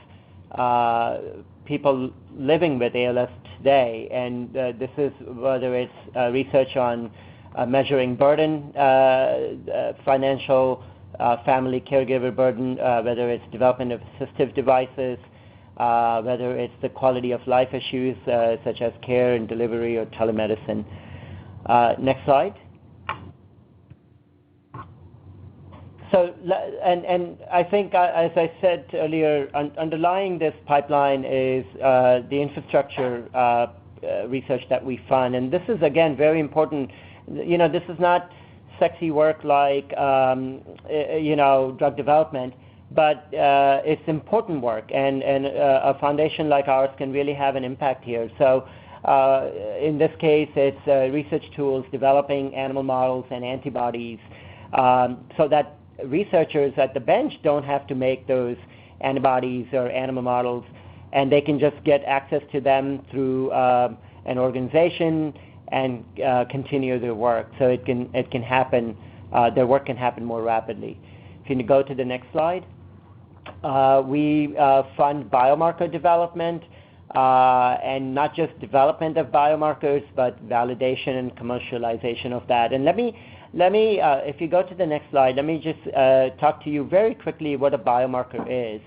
people living with ALS today, and this is whether it's research on measuring burden, financial, family caregiver burden, whether it's development of assistive devices, whether it's the quality of life issues such as care and delivery or telemedicine. Next slide. So, and I think, as I said earlier, underlying this pipeline is the infrastructure research that we fund, and this is again very important This is not sexy work like, drug development, but it's important work, and a foundation like ours can really have an impact here. So in this case, it's research tools developing animal models and antibodies so that researchers at the bench don't have to make those antibodies or animal models, and they can just get access to them through an organization and continue their work. So it can happen, their work can happen more rapidly. If you go to the next slide. We fund biomarker development, and not just development of biomarkers, but validation and commercialization of that. And let me, if you go to the next slide, let me just talk to you very quickly what a biomarker is.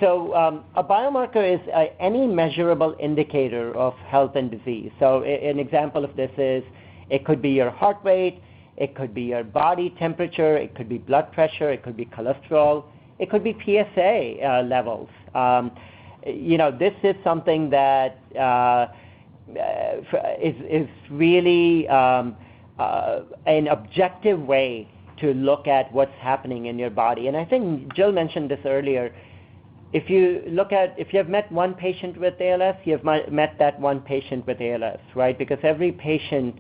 So a biomarker is any measurable indicator of health and disease. So an example of this is it could be your heart rate, it could be your body temperature, it could be blood pressure, it could be cholesterol, it could be PSA levels. This is something that is really an objective way to look at what's happening in your body. And I think Jill mentioned this earlier. If you have met one patient with ALS, you have met that one patient with ALS, right? Because every patient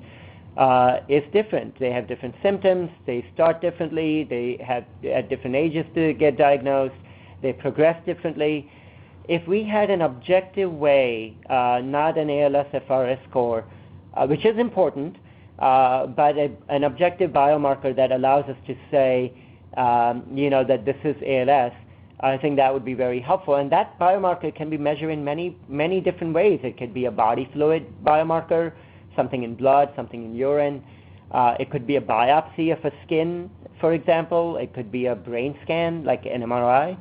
is different. They have different symptoms, they start differently, they have at different ages to get diagnosed, they progress differently. If we had an objective way, not an ALS-FRS score, which is important, but an objective biomarker that allows us to say, that this is ALS, I think that would be very helpful. And that biomarker can be measured in many, many different ways. It could be a body fluid biomarker, something in blood, something in urine. It could be a biopsy of a skin, for example. It could be a brain scan, like an MRI.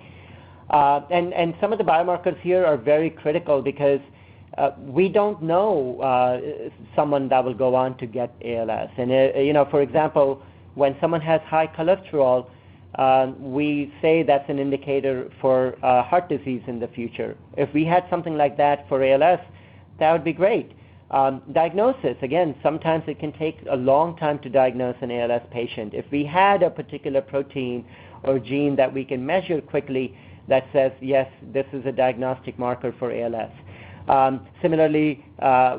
And some of the biomarkers here are very critical because we don't know someone that will go on to get ALS. And, for example, when someone has high cholesterol, we say that's an indicator for heart disease in the future. If we had something like that for ALS, that would be great. Diagnosis, again, sometimes it can take a long time to diagnose an ALS patient. If we had a particular protein or gene that we can measure quickly that says, yes, this is a diagnostic marker for ALS. Similarly,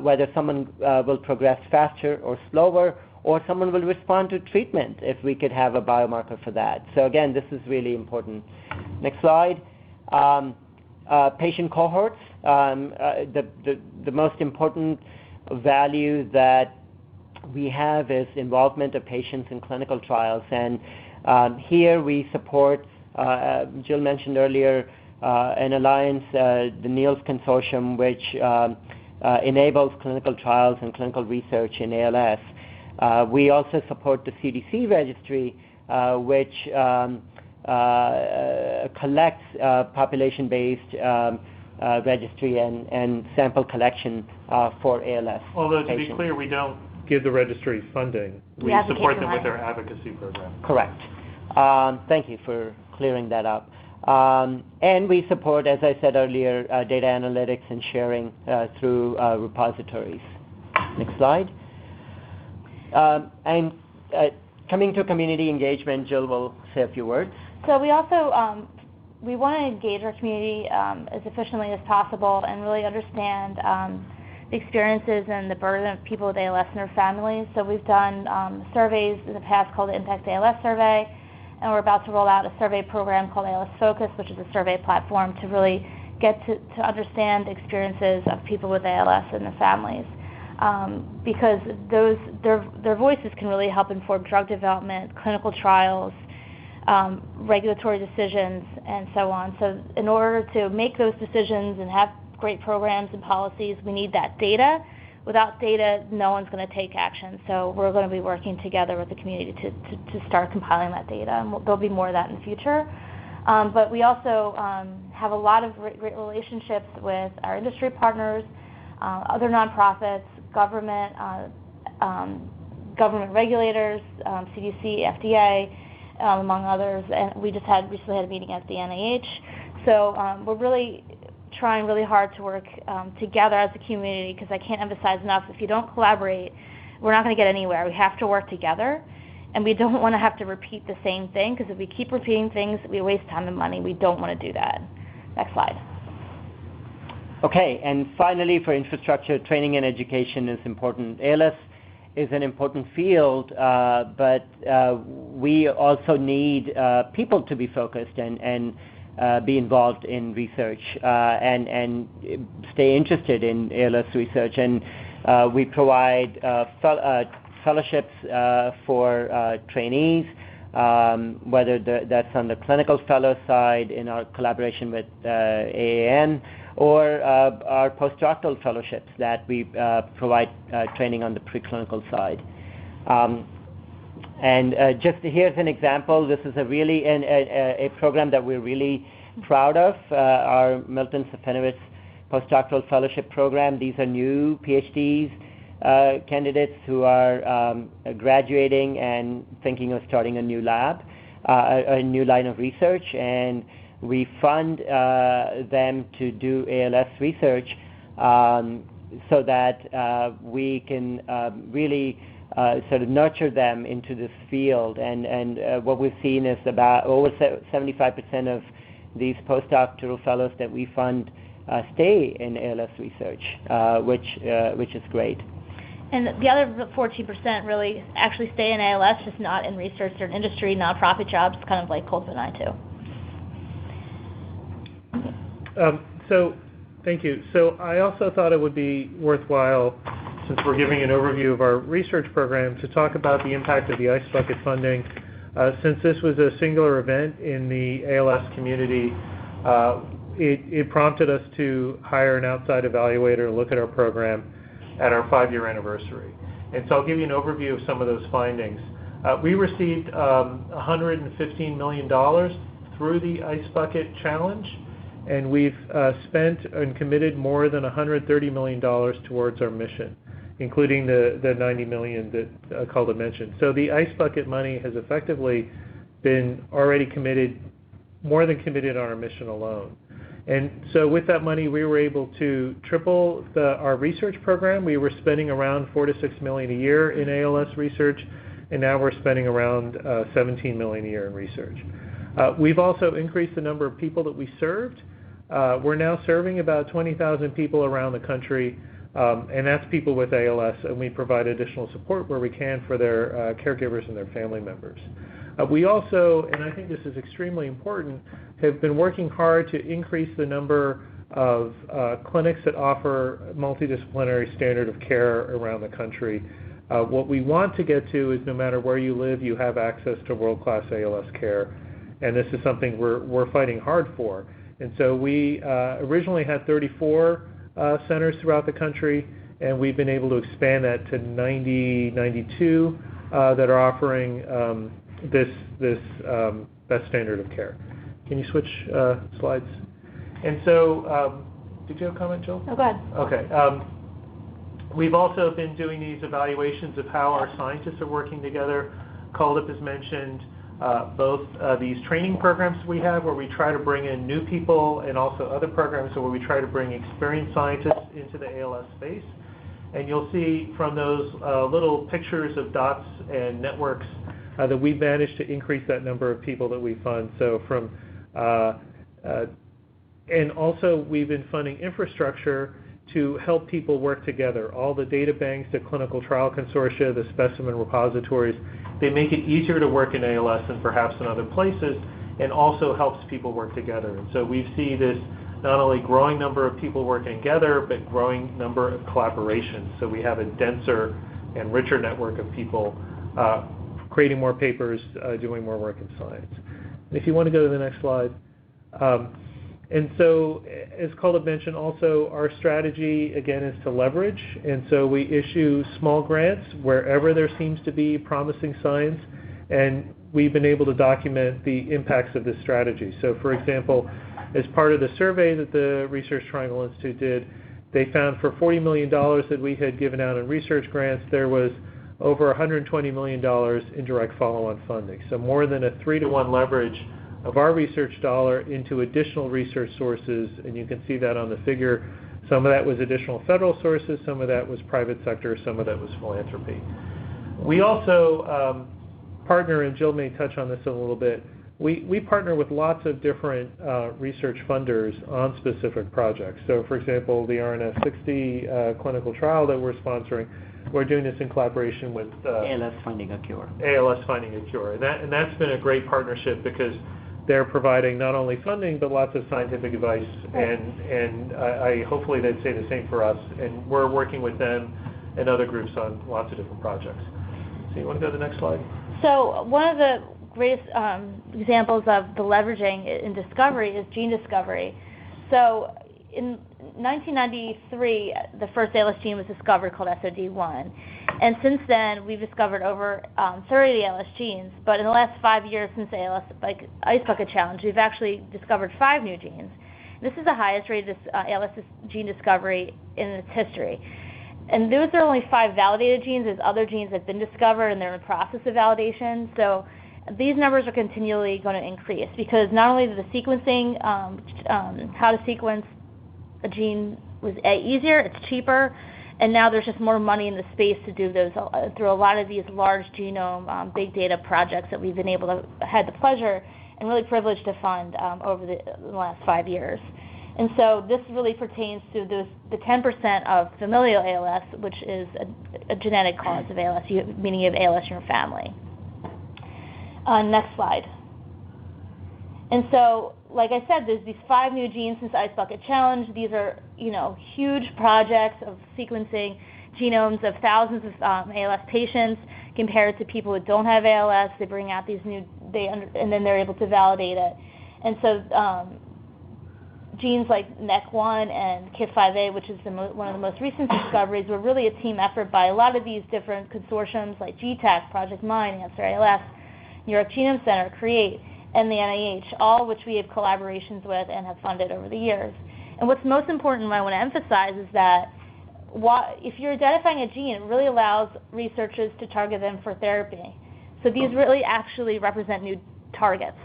whether someone will progress faster or slower, or someone will respond to treatment if we could have a biomarker for that. So again, this is really important. Next slide. Patient cohorts. The most important value that we have is involvement of patients in clinical trials. And here we support, Jill mentioned earlier, an alliance, the NEALS Consortium, which enables clinical trials and clinical research in ALS. We also support the CDC registry, which collects population-based registry and sample collection for ALS. Although to patients. be clear, we don't give the registry funding. We support them with their advocacy program. Correct. Thank you for clearing that up. And we support, as I said earlier, data analytics and sharing through repositories. Next slide. And coming to community engagement, Jill will say a few words. So we also we want to engage our community as efficiently as possible and really understand the experiences and the burden of people with ALS and their families. So we've done surveys in the past called the Impact ALS Survey, and we're about to roll out a survey program called ALS Focus, which is a survey platform to really get to understand the experiences of people with ALS and their families. Because their voices can really help inform drug development, clinical trials, regulatory decisions, and so on. So in order to make those decisions and have great programs and policies, we need that data. Without data, no one's going to take action. So we're going to be working together with the community to start compiling that data, and there'll be more of that in the future. But we also have a lot of great relationships with our industry partners, other nonprofits, government regulators, CDC, FDA, among others, and we just recently had a meeting at the NIH. So we're really trying really hard to work together as a community, because I can't emphasize enough, if you don't collaborate, we're not going to get anywhere. We have to work together, and we don't want to have to repeat the same thing, because if we keep repeating things, we waste time and money. We don't want to do that. Next slide. Okay, and finally, for infrastructure, training and education is important. ALS is an important field, but we also need people to be focused and be involved in research and stay interested in ALS research. And we provide fellowships for trainees, whether that's on the clinical fellow side in our collaboration with AAN, or our postdoctoral fellowships that we provide training on the preclinical side. And just here's an example. This is a really a program that we're really proud of, our Milton Safinovitz postdoctoral fellowship program. These are new Ph.D. Candidates who are graduating and thinking of starting a new lab, a new line of research, and we fund them to do ALS research so that we can really sort of nurture them into this field. And what we've seen is about over 75% of these postdoctoral fellows that we fund stay in ALS research, which is great. And the other 14% really actually stay in ALS, just not in research or in industry, nonprofit jobs, kind of like Kuldip and I too. So, thank you. So I also thought it would be worthwhile, since we're giving an overview of our research program, to talk about the impact of the Ice Bucket funding. Since this was a singular event in the ALS community, it prompted us to hire an outside evaluator to look at our program at our 5-year anniversary. And so I'll give you an overview of some of those findings. We received $115 million through the Ice Bucket Challenge, and we've spent and committed more than $130 million towards our mission, including the $90 million that Kuldip mentioned. So the Ice Bucket money has effectively been already committed, more than committed on our mission alone. And so with that money, we were able to triple our research program. We were spending around $4 to $6 million a year in ALS research, and now we're spending around $17 million a year in research. We've also increased the number of people that we served. We're now serving about 20,000 people around the country, and that's people with ALS, and we provide additional support where we can for their caregivers and their family members. We also, and I think this is extremely important, have been working hard to increase the number of clinics that offer multidisciplinary standard of care around the country. What we want to get to is no matter where you live, you have access to world-class ALS care, and this is something we're fighting hard for. And so we originally had 34 centers throughout the country, and we've been able to expand that to 92 that are offering this best standard of care. Can you switch slides? And so, did you have a comment, Jill? Oh, go ahead. Okay. We've also been doing these evaluations of how our scientists are working together. Kuldip has mentioned both these training programs we have where we try to bring in new people, and also other programs where we try to bring experienced scientists into the ALS space. And you'll see from those little pictures of dots and networks that we've managed to increase that number of people that we fund. So from, and also we've been funding infrastructure to help people work together. All the data banks, the clinical trial consortia, the specimen repositories, they make it easier to work in ALS than perhaps in other places, and also helps people work together. And so we see this not only growing number of people working together, but growing number of collaborations. So we have a denser and richer network of people creating more papers, doing more work in science. And if you want to go to the next slide. And so, as Kuldip mentioned, also our strategy, again, is to leverage. And so we issue small grants wherever there seems to be promising science, and we've been able to document the impacts of this strategy. So, for example, as part of the survey that the Research Triangle Institute did, they found for $40 million that we had given out in research grants, there was over $120 million in direct follow-on funding. So more than a 3-to-1 leverage of our research dollar into additional research sources, and you can see that on the figure. Some of that was additional federal sources, some of that was private sector, some of that was philanthropy. We also partner, and Jill may touch on this a little bit, we partner with lots of different research funders on specific projects. So for example, the RNS-60 clinical trial that we're sponsoring, we're doing this in collaboration with ALS Finding a Cure. ALS Finding a Cure. And that's been a great partnership because they're providing not only funding, but lots of scientific advice, and I hopefully they'd say the same for us. And we're working with them and other groups on lots of different projects. So you want to go to the next slide? So one of the greatest examples of the leveraging in discovery is gene discovery. So in 1993, the first ALS gene was discovered called SOD1. And since then, we've discovered over 30 ALS genes. But in the last 5 years since the ALS Ice Bucket Challenge, we've actually discovered 5 new genes. This is the highest rate of ALS gene discovery in its history. And those are only 5 validated genes. There's other genes that have been discovered, and they're in the process of validation. So these numbers are continually going to increase because not only the sequencing, how to sequence a gene was easier, it's cheaper, and now there's just more money in the space to do those through a lot of these large genome big data projects that we've been able to had the pleasure and really privileged to fund over the last 5 years. And so this really pertains to the 10% of familial ALS, which is a genetic cause of ALS, meaning you have ALS in your family. Next slide. And so, like I said, there's these 5 new genes since the Ice Bucket Challenge. These are, huge projects of sequencing genomes of thousands of ALS patients compared to people who don't have ALS. They bring out these new, and then they're able to validate it. And so genes like NEC1 and KIT5A, which is one of the most recent discoveries, were really a team effort by a lot of these different consortiums like GTAC, Project Mine, Answer ALS, New York Genome Center, CREATE, and the NIH, all which we have collaborations with and have funded over the years. And what's most important, I want to emphasize, is that if you're identifying a gene, it really allows researchers to target them for therapy. So these really actually represent new targets.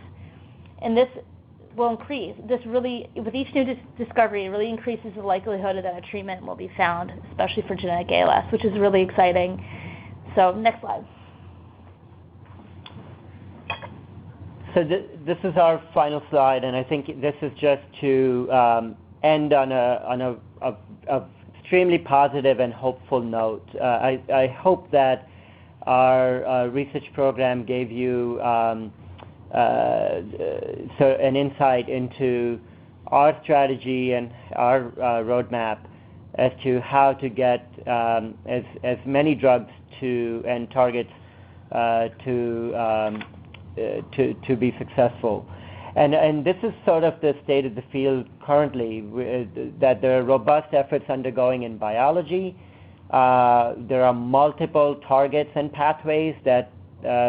And this will increase. With each new discovery, it really increases the likelihood that a treatment will be found, especially for genetic ALS, which is really exciting. So next slide. So this is our final slide, and I think this is just to end on a extremely positive and hopeful note. I hope that our research program gave you an insight into our strategy and our roadmap as to how to get as many drugs and targets to be successful. And this is sort of the state of the field currently, that there are robust efforts undergoing in biology. There are multiple targets and pathways that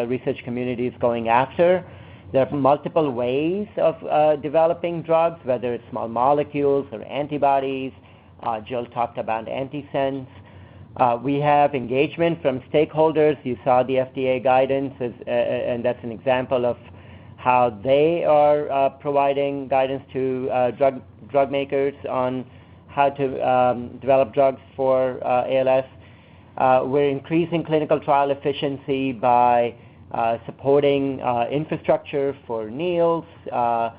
research community is going after. There are multiple ways of developing drugs, whether it's small molecules or antibodies. Jill talked about antisense. We have engagement from stakeholders. You saw the FDA guidance, and that's an example of how they are providing guidance to drug makers on how to develop drugs for ALS. We're increasing clinical trial efficiency by supporting infrastructure for NEALS, in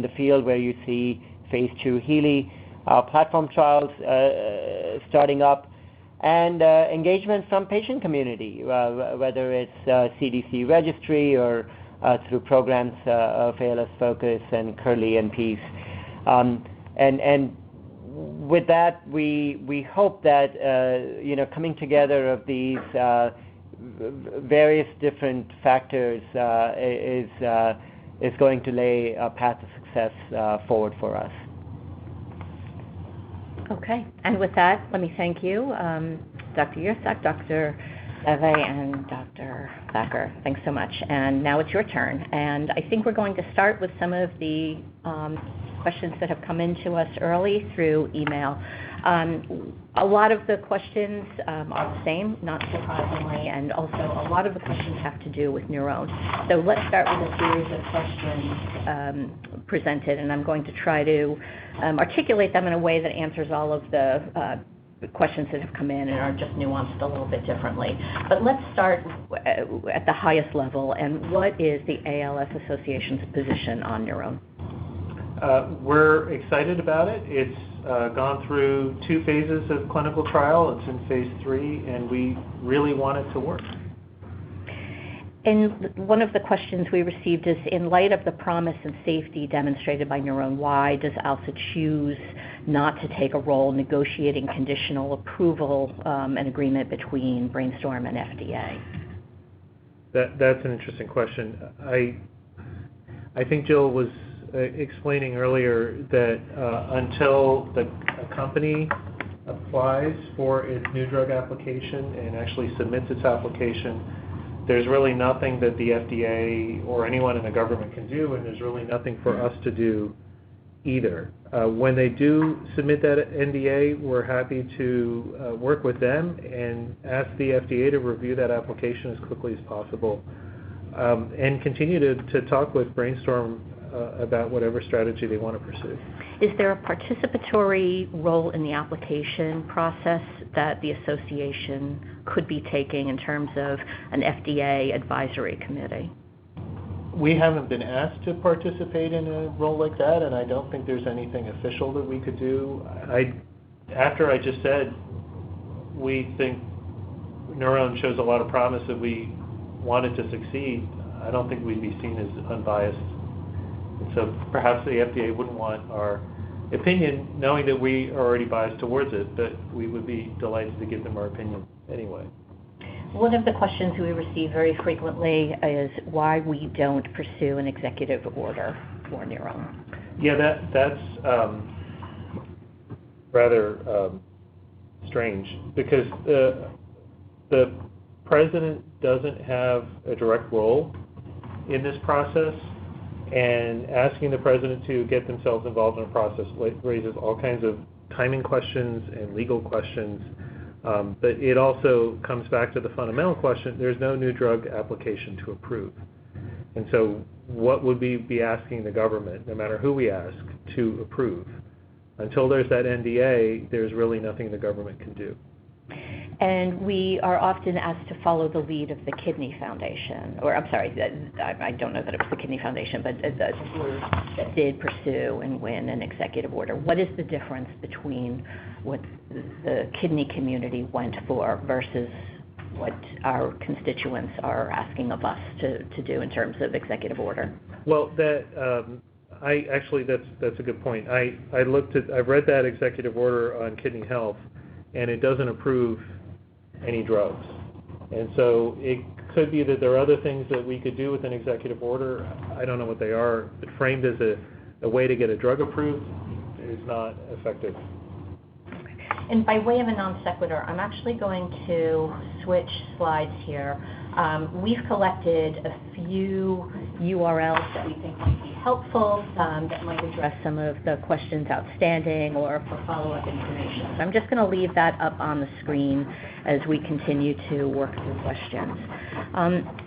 the field where you see phase 2 HEALY platform trials starting up, and engagement from patient community, whether it's CDC registry or through programs of ALS Focus and Curly and Peace. And with that, we hope that coming together of these various different factors is going to lay a path of success forward for us. Okay, and with that, let me thank you, Dr. Yersak, Dr. Eve, and Dr. Thakur. Thanks so much. And now it's your turn. And I think we're going to start with some of the questions that have come in to us early through email. A lot of the questions are the same, not surprisingly, and also a lot of the questions have to do with NurOwn. So let's start with a series of questions presented, and I'm going to try to articulate them in a way that answers all of the questions that have come in and are just nuanced a little bit differently. But let's start at the highest level, and what is the ALS Association's position on NurOwn? We're excited about it. It's gone through 2 phases of clinical trial. It's in phase 3, and we really want it to work. And one of the questions we received is, in light of the promise and safety demonstrated by NurOwn, why does ALSA choose not to take a role negotiating conditional approval and agreement between Brainstorm and FDA? That's an interesting question. I think Jill was explaining earlier that until a company applies for its new drug application and actually submits its application, there's really nothing that the FDA or anyone in the government can do, and there's really nothing for us to do either. When they do submit that NDA, we're happy to work with them and ask the FDA to review that application as quickly as possible, and continue to talk with Brainstorm about whatever strategy they want to pursue. Is there a participatory role in the application process that the association could be taking in terms of an FDA advisory committee? We haven't been asked to participate in a role like that, and I don't think there's anything official that we could do. After I just said we think NurOwn shows a lot of promise that we wanted to succeed, I don't think we'd be seen as unbiased. And so perhaps the FDA wouldn't want our opinion, knowing that we are already biased towards it, but we would be delighted to give them our opinion anyway. One of the questions we receive very frequently is why we don't pursue an executive order for NurOwn. Yeah, that's rather strange, because the president doesn't have a direct role in this process, and asking the president to get themselves involved in a process raises all kinds of timing questions and legal questions. But it also comes back to the fundamental question: there's no new drug application to approve. And so what would we be asking the government, no matter who we ask, to approve? Until there's that NDA, there's really nothing the government can do. And we are often asked to follow the lead of the Kidney Foundation, or I'm sorry, I don't know that it was the Kidney Foundation, but the group that did pursue and win an executive order. What is the difference between what the kidney community went for versus what our constituents are asking of us to do in terms of executive order? Well, that's a good point. I've read that executive order on kidney health, and it doesn't approve any drugs. And so it could be that there are other things that we could do with an executive order. I don't know what they are, but framed as a way to get a drug approved is not effective. And by way of a non sequitur, I'm actually going to switch slides here. We've collected a few URLs that we think might be helpful, that might address some of the questions outstanding or for follow-up information. So I'm just going to leave that up on the screen as we continue to work through questions.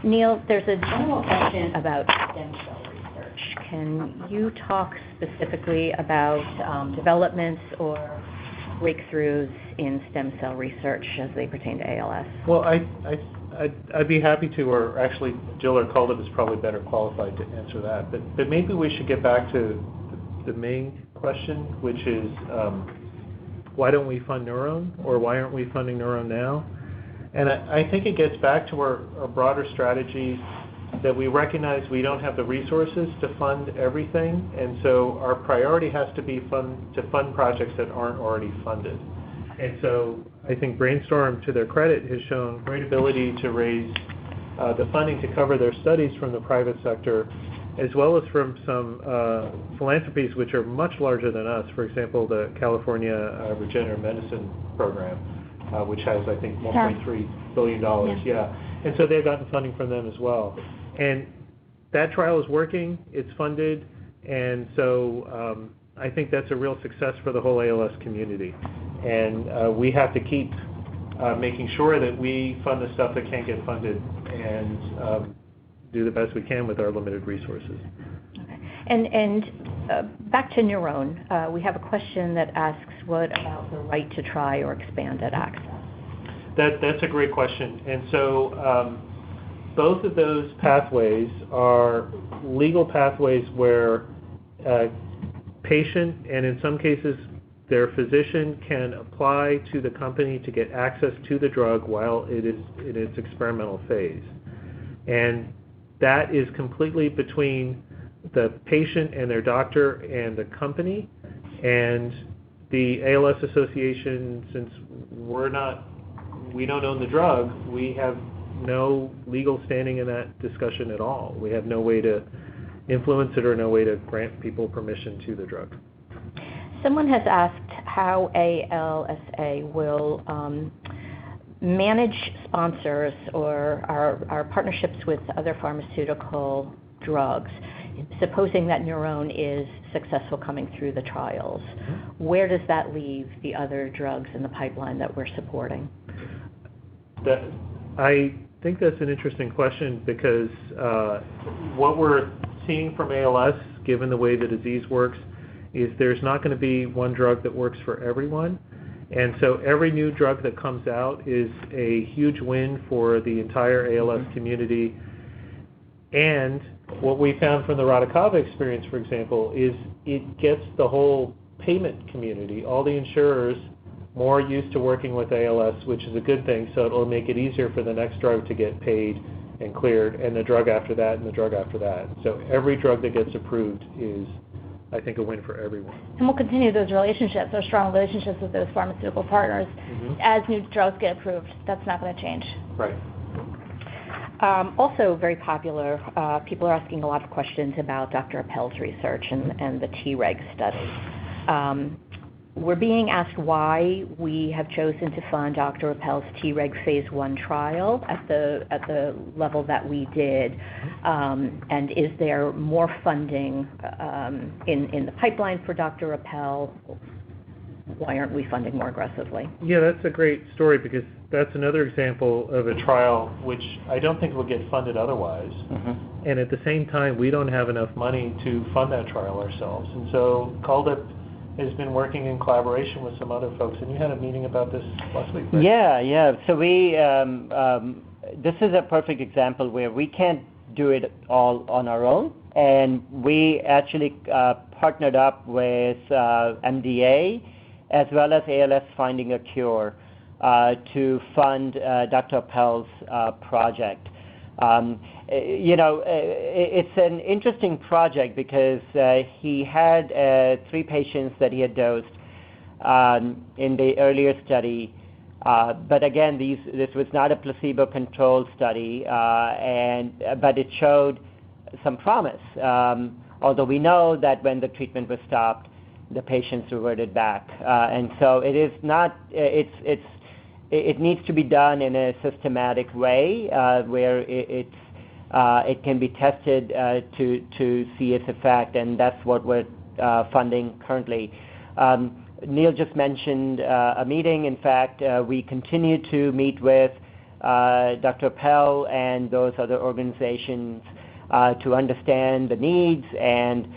Neil, there's a general question about stem cell research. Can you talk specifically about developments or breakthroughs in stem cell research as they pertain to ALS? Well, I'd be happy to, or actually Jill or Kuldip is probably better qualified to answer that. But maybe we should get back to the main question, which is why don't we fund NurOwn, or why aren't we funding NurOwn now? And I think it gets back to our broader strategy that we recognize we don't have the resources to fund everything, and so our priority has to be to fund projects that aren't already funded. And so I think Brainstorm, to their credit, has shown great ability to raise the funding to cover their studies from the private sector, as well as from some philanthropies which are much larger than us. For example, the California Regenerative Medicine Program, which has, I think, $1.3 billion. Yeah. And so they've gotten funding from them as well. And that trial is working, it's funded, and so I think that's a real success for the whole ALS community. And we have to keep making sure that we fund the stuff that can't get funded and do the best we can with our limited resources. Okay. And back to Neurone, we have a question that asks, what about the right to try or expanded access? That's a great question. And so both of those pathways are legal pathways where a patient, and in some cases their physician, can apply to the company to get access to the drug while it is in its experimental phase. And that is completely between the patient and their doctor and the company. And the ALS Association, since we don't own the drug, we have no legal standing in that discussion at all. We have no way to influence it or no way to grant people permission to the drug. Someone has asked how ALSA will manage sponsors or our partnerships with other pharmaceutical drugs, supposing that Neurone is successful coming through the trials. Where does that leave the other drugs in the pipeline that we're supporting? I think that's an interesting question because what we're seeing from ALS, given the way the disease works, is there's not going to be one drug that works for everyone. And so every new drug that comes out is a huge win for the entire ALS community. And what we found from the Radicava experience, for example, is it gets the whole payment community, all the insurers, more used to working with ALS, which is a good thing. So it will make it easier for the next drug to get paid and cleared, and the drug after that, and the drug after that. So every drug that gets approved is, I think, a win for everyone. And we'll continue those relationships, those strong relationships with those pharmaceutical partners as new drugs get approved. That's not going to change. Right. Also very popular, people are asking a lot of questions about Dr. Appel's research and the Treg study. We're being asked why we have chosen to fund Dr. Appel's Treg phase 1 trial at the level that we did, and is there more funding in the pipeline for Dr. Appel? Why aren't we funding more aggressively? Yeah, that's a great story because that's another example of a trial which I don't think will get funded otherwise. And at the same time, we don't have enough money to fund that trial ourselves. And so Kuldip has been working in collaboration with some other folks, and you had a meeting about this last week, right? Yeah. So we, this is a perfect example where we can't do it all on our own, and we actually partnered up with MDA as well as ALS Finding a Cure to fund Dr. Appel's project. It's an interesting project because he had 3 patients that he had dosed in the earlier study. But again, this was not a placebo-controlled study, but it showed some promise. Although we know that when the treatment was stopped, the patients reverted back. And so it is not, it needs to be done in a systematic way where it can be tested to see its effect, and that's what we're funding currently. Neil just mentioned a meeting. In fact, we continue to meet with Dr. Appel and those other organizations to understand the needs and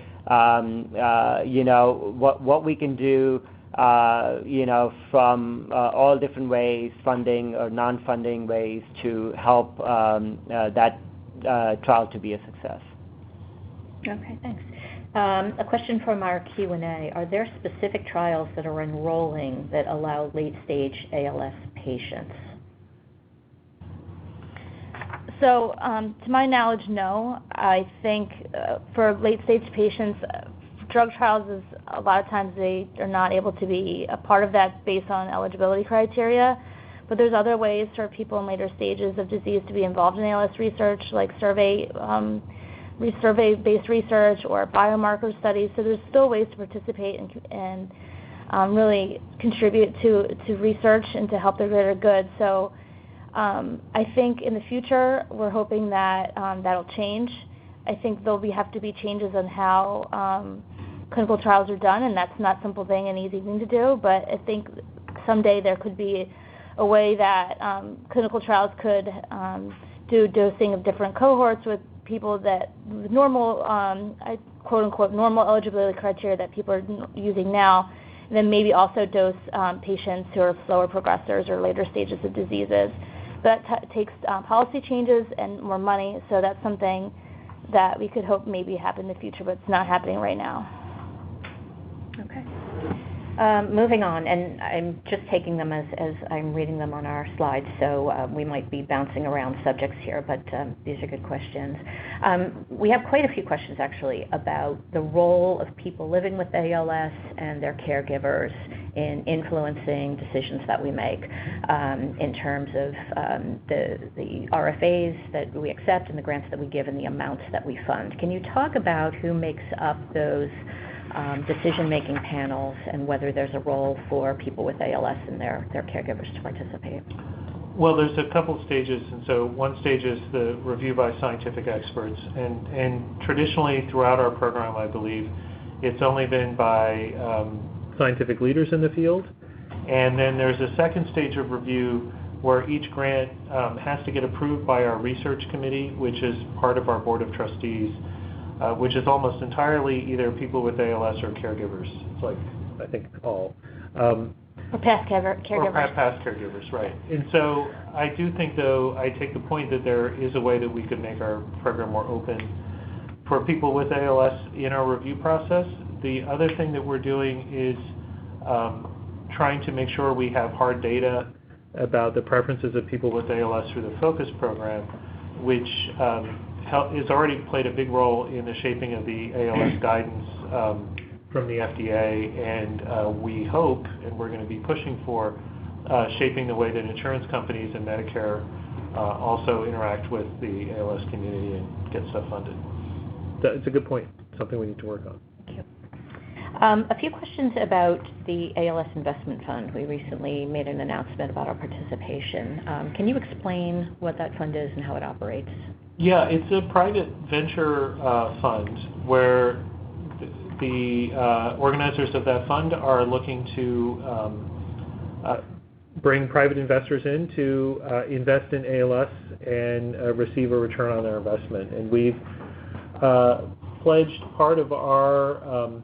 what we can do from all different ways, funding or non-funding ways, to help that trial to be a success. Okay, thanks. A question from our Q&A. Are there specific trials that are enrolling that allow late-stage ALS patients? So, to my knowledge, no. I think for late-stage patients, drug trials is a lot of times they are not able to be a part of that based on eligibility criteria. But there's other ways for people in later stages of disease to be involved in ALS research, like survey-based research or biomarker studies. So there's still ways to participate and really contribute to research and to help the greater good. So I think in the future, we're hoping that that'll change. I think there'll have to be changes on how clinical trials are done, and that's not a simple thing, an easy thing to do, but I think someday there could be a way that clinical trials could do dosing of different cohorts with people that with normal, quote-unquote, normal eligibility criteria that people are using now, and then maybe also dose patients who are slower progressors or later stages of diseases. But that takes policy changes and more money, so that's something that we could hope maybe happen in the future, but it's not happening right now. Okay. Moving on, and I'm just taking them as I'm reading them on our slides, so we might be bouncing around subjects here, but these are good questions. We have quite a few questions, actually, about the role of people living with ALS and their caregivers in influencing decisions that we make in terms of the RFAs that we accept and the grants that we give and the amounts that we fund. Can you talk about who makes up those decision-making panels and whether there's a role for people with ALS and their caregivers to participate? Well, there's a couple stages, and so one stage is the review by scientific experts, and traditionally throughout our program, I believe, it's only been by scientific leaders in the field, and then there's a second stage of review where each grant has to get approved by our research committee, which is part of our board of trustees, which is almost entirely either people with ALS or caregivers. It's like, I think, all. Or past caregivers. Or past caregivers, right. And so I do think, though, I take the point that there is a way that we could make our program more open for people with ALS in our review process. The other thing that we're doing is trying to make sure we have hard data about the preferences of people with ALS through the FOCUS program, which has already played a big role in the shaping of the ALS guidance from the FDA, and we hope, and we're going to be pushing for, shaping the way that insurance companies and Medicare also interact with the ALS community and get stuff funded. It's a good point, something we need to work on. Thank you. A few questions about the ALS Investment Fund. We recently made an announcement about our participation. Can you explain what that fund is and how it operates? Yeah, it's a private venture fund where the organizers of that fund are looking to bring private investors in to invest in ALS and receive a return on their investment. And we've pledged part of our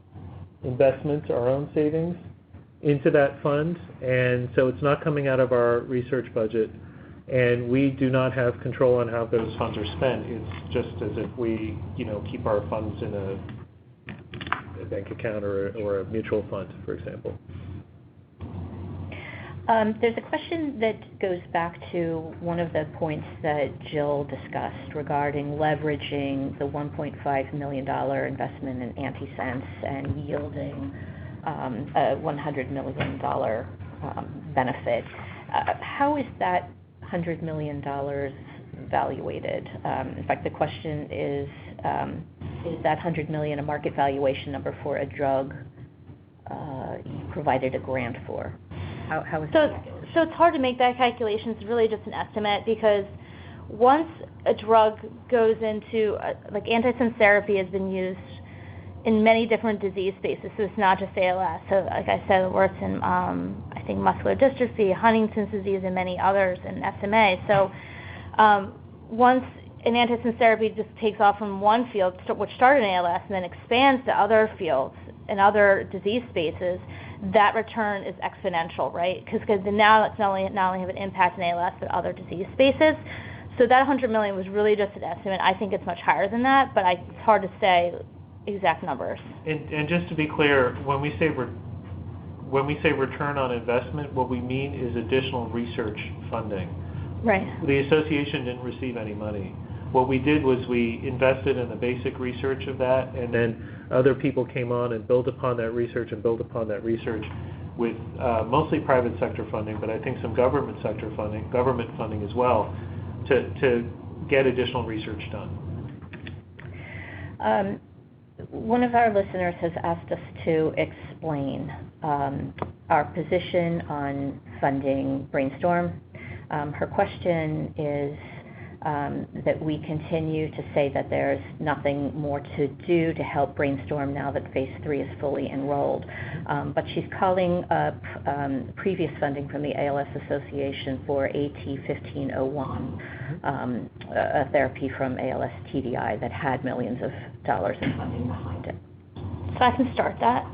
investments, our own savings, into that fund, and so it's not coming out of our research budget. And we do not have control on how those funds are spent. It's just as if we, keep our funds in a bank account or a mutual fund, for example. There's a question that goes back to one of the points that Jill discussed regarding leveraging the $1.5 million investment in antisense and yielding a $100 million benefit. How is that $100 million valuated? In fact, the question is that $100 million a market valuation number for a drug you provided a grant for? How is that? So it's hard to make that calculation. It's really just an estimate, because once a drug goes into, like antisense therapy has been used in many different disease spaces, so it's not just ALS. So like I said, it works in, I think, muscular dystrophy, Huntington's disease, and many others, and SMA. So once an antisense therapy just takes off from one field, which started in ALS, and then expands to other fields and other disease spaces, that return is exponential, right? Because now it's not only have an impact in ALS, but other disease spaces. So that $100 million was really just an estimate. I think it's much higher than that, but it's hard to say exact numbers. And just to be clear, when we say return on investment, what we mean is additional research funding. Right. The association didn't receive any money. What we did was we invested in the basic research of that, and then other people came on and built upon that research with mostly private sector funding, but I think some government funding as well, to get additional research done. One of our listeners has asked us to explain our position on funding Brainstorm. Her question is, that we continue to say that there's nothing more to do to help brainstorm now that phase 3 is fully enrolled. But she's calling up previous funding from the ALS Association for AT-1501, a therapy from ALS TDI that had millions of dollars in funding behind it. So I can start that.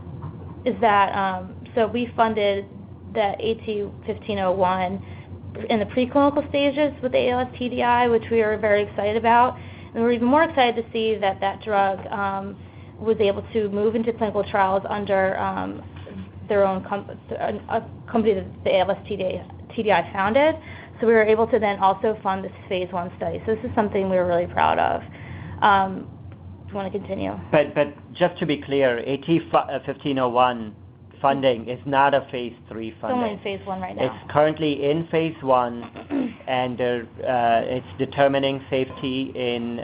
So we funded the AT-1501 in the preclinical stages with the ALS TDI, which we were very excited about. And we're even more excited to see that that drug was able to move into clinical trials under their own a company that the ALS TDI founded. So we were able to then also fund this phase 1 study. So this is something we were really proud of. Do you want to continue? But just to be clear, AT-1501 funding is not a phase 3 funding. It's only in phase 1 right now. It's currently in phase 1, and it's determining safety in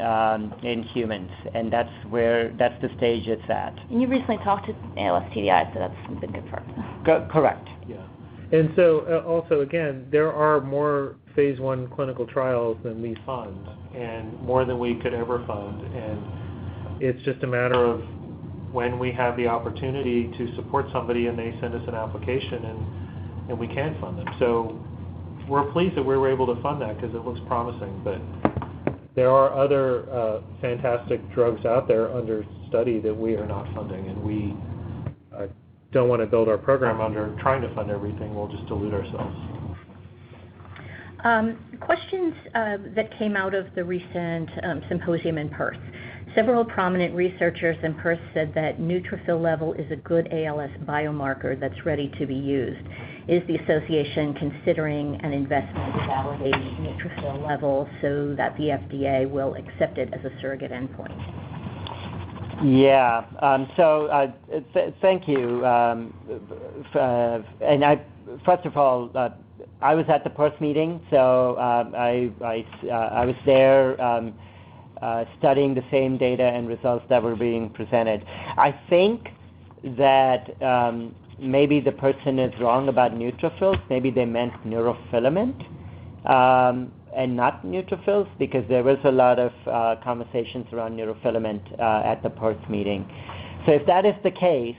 humans, and that's the stage it's at. And you recently talked to ALS TDI, so that's something good for us. Correct. Yeah. And so also, again, there are more phase 1 clinical trials than we fund, and more than we could ever fund. And it's just a matter of when we have the opportunity to support somebody and they send us an application and we can fund them. So we're pleased that we were able to fund that because it looks promising. But there are other fantastic drugs out there under study that we are not funding, and we don't want to build our program under trying to fund everything. We'll just dilute ourselves. Questions that came out of the recent symposium in Perth. Several prominent researchers in Perth said that neutrophil level is a good ALS biomarker that's ready to be used. Is the association considering an investment to validate neutrophil level so that the FDA will accept it as a surrogate endpoint? Yeah. Thank you. First of all, I was at the Perth meeting, so I was there. Studying the same data and results that were being presented. I think that maybe the person is wrong about neutrophils. Maybe they meant neurofilament and not neutrophils, because there was a lot of conversations around neurofilament at the Perth meeting. So if that is the case,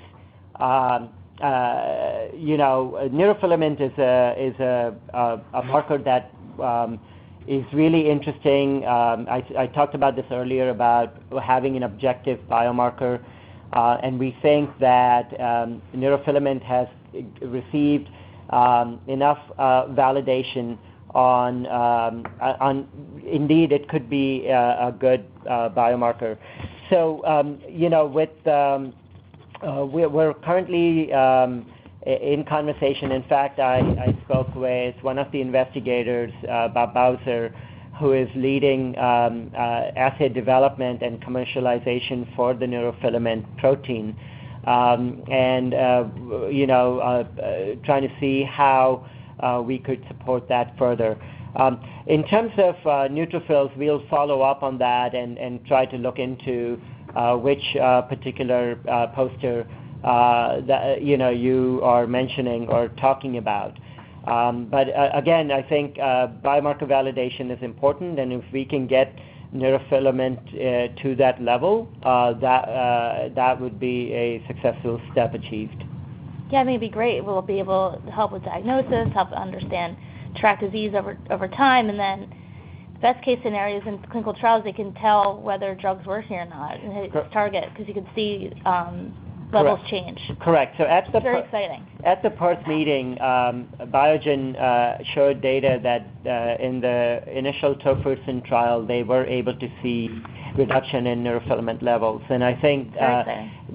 neurofilament is a marker that is really interesting. I talked about this earlier about having an objective biomarker, and we think that neurofilament has received enough validation on indeed it could be a good biomarker. So we're currently in conversation. In fact, I spoke with one of the investigators, Bob Bowser, who is leading assay development and commercialization for the neurofilament protein, trying to see how we could support that further. In terms of neutrophils, we'll follow up on that and try to look into which particular poster that you are mentioning or talking about. But again, I think biomarker validation is important, and if we can get neurofilament to that level, that would be a successful step achieved. Yeah, I think it'd be great. We'll be able to help with diagnosis, help understand track disease over time, and then best case scenarios in clinical trials, they can tell whether drugs working or not and hit its target, because you can see levels change. Correct. So it's very exciting. At the Perth meeting, Biogen showed data that in the initial tofersen trial, they were able to see reduction in neurofilament levels. And I think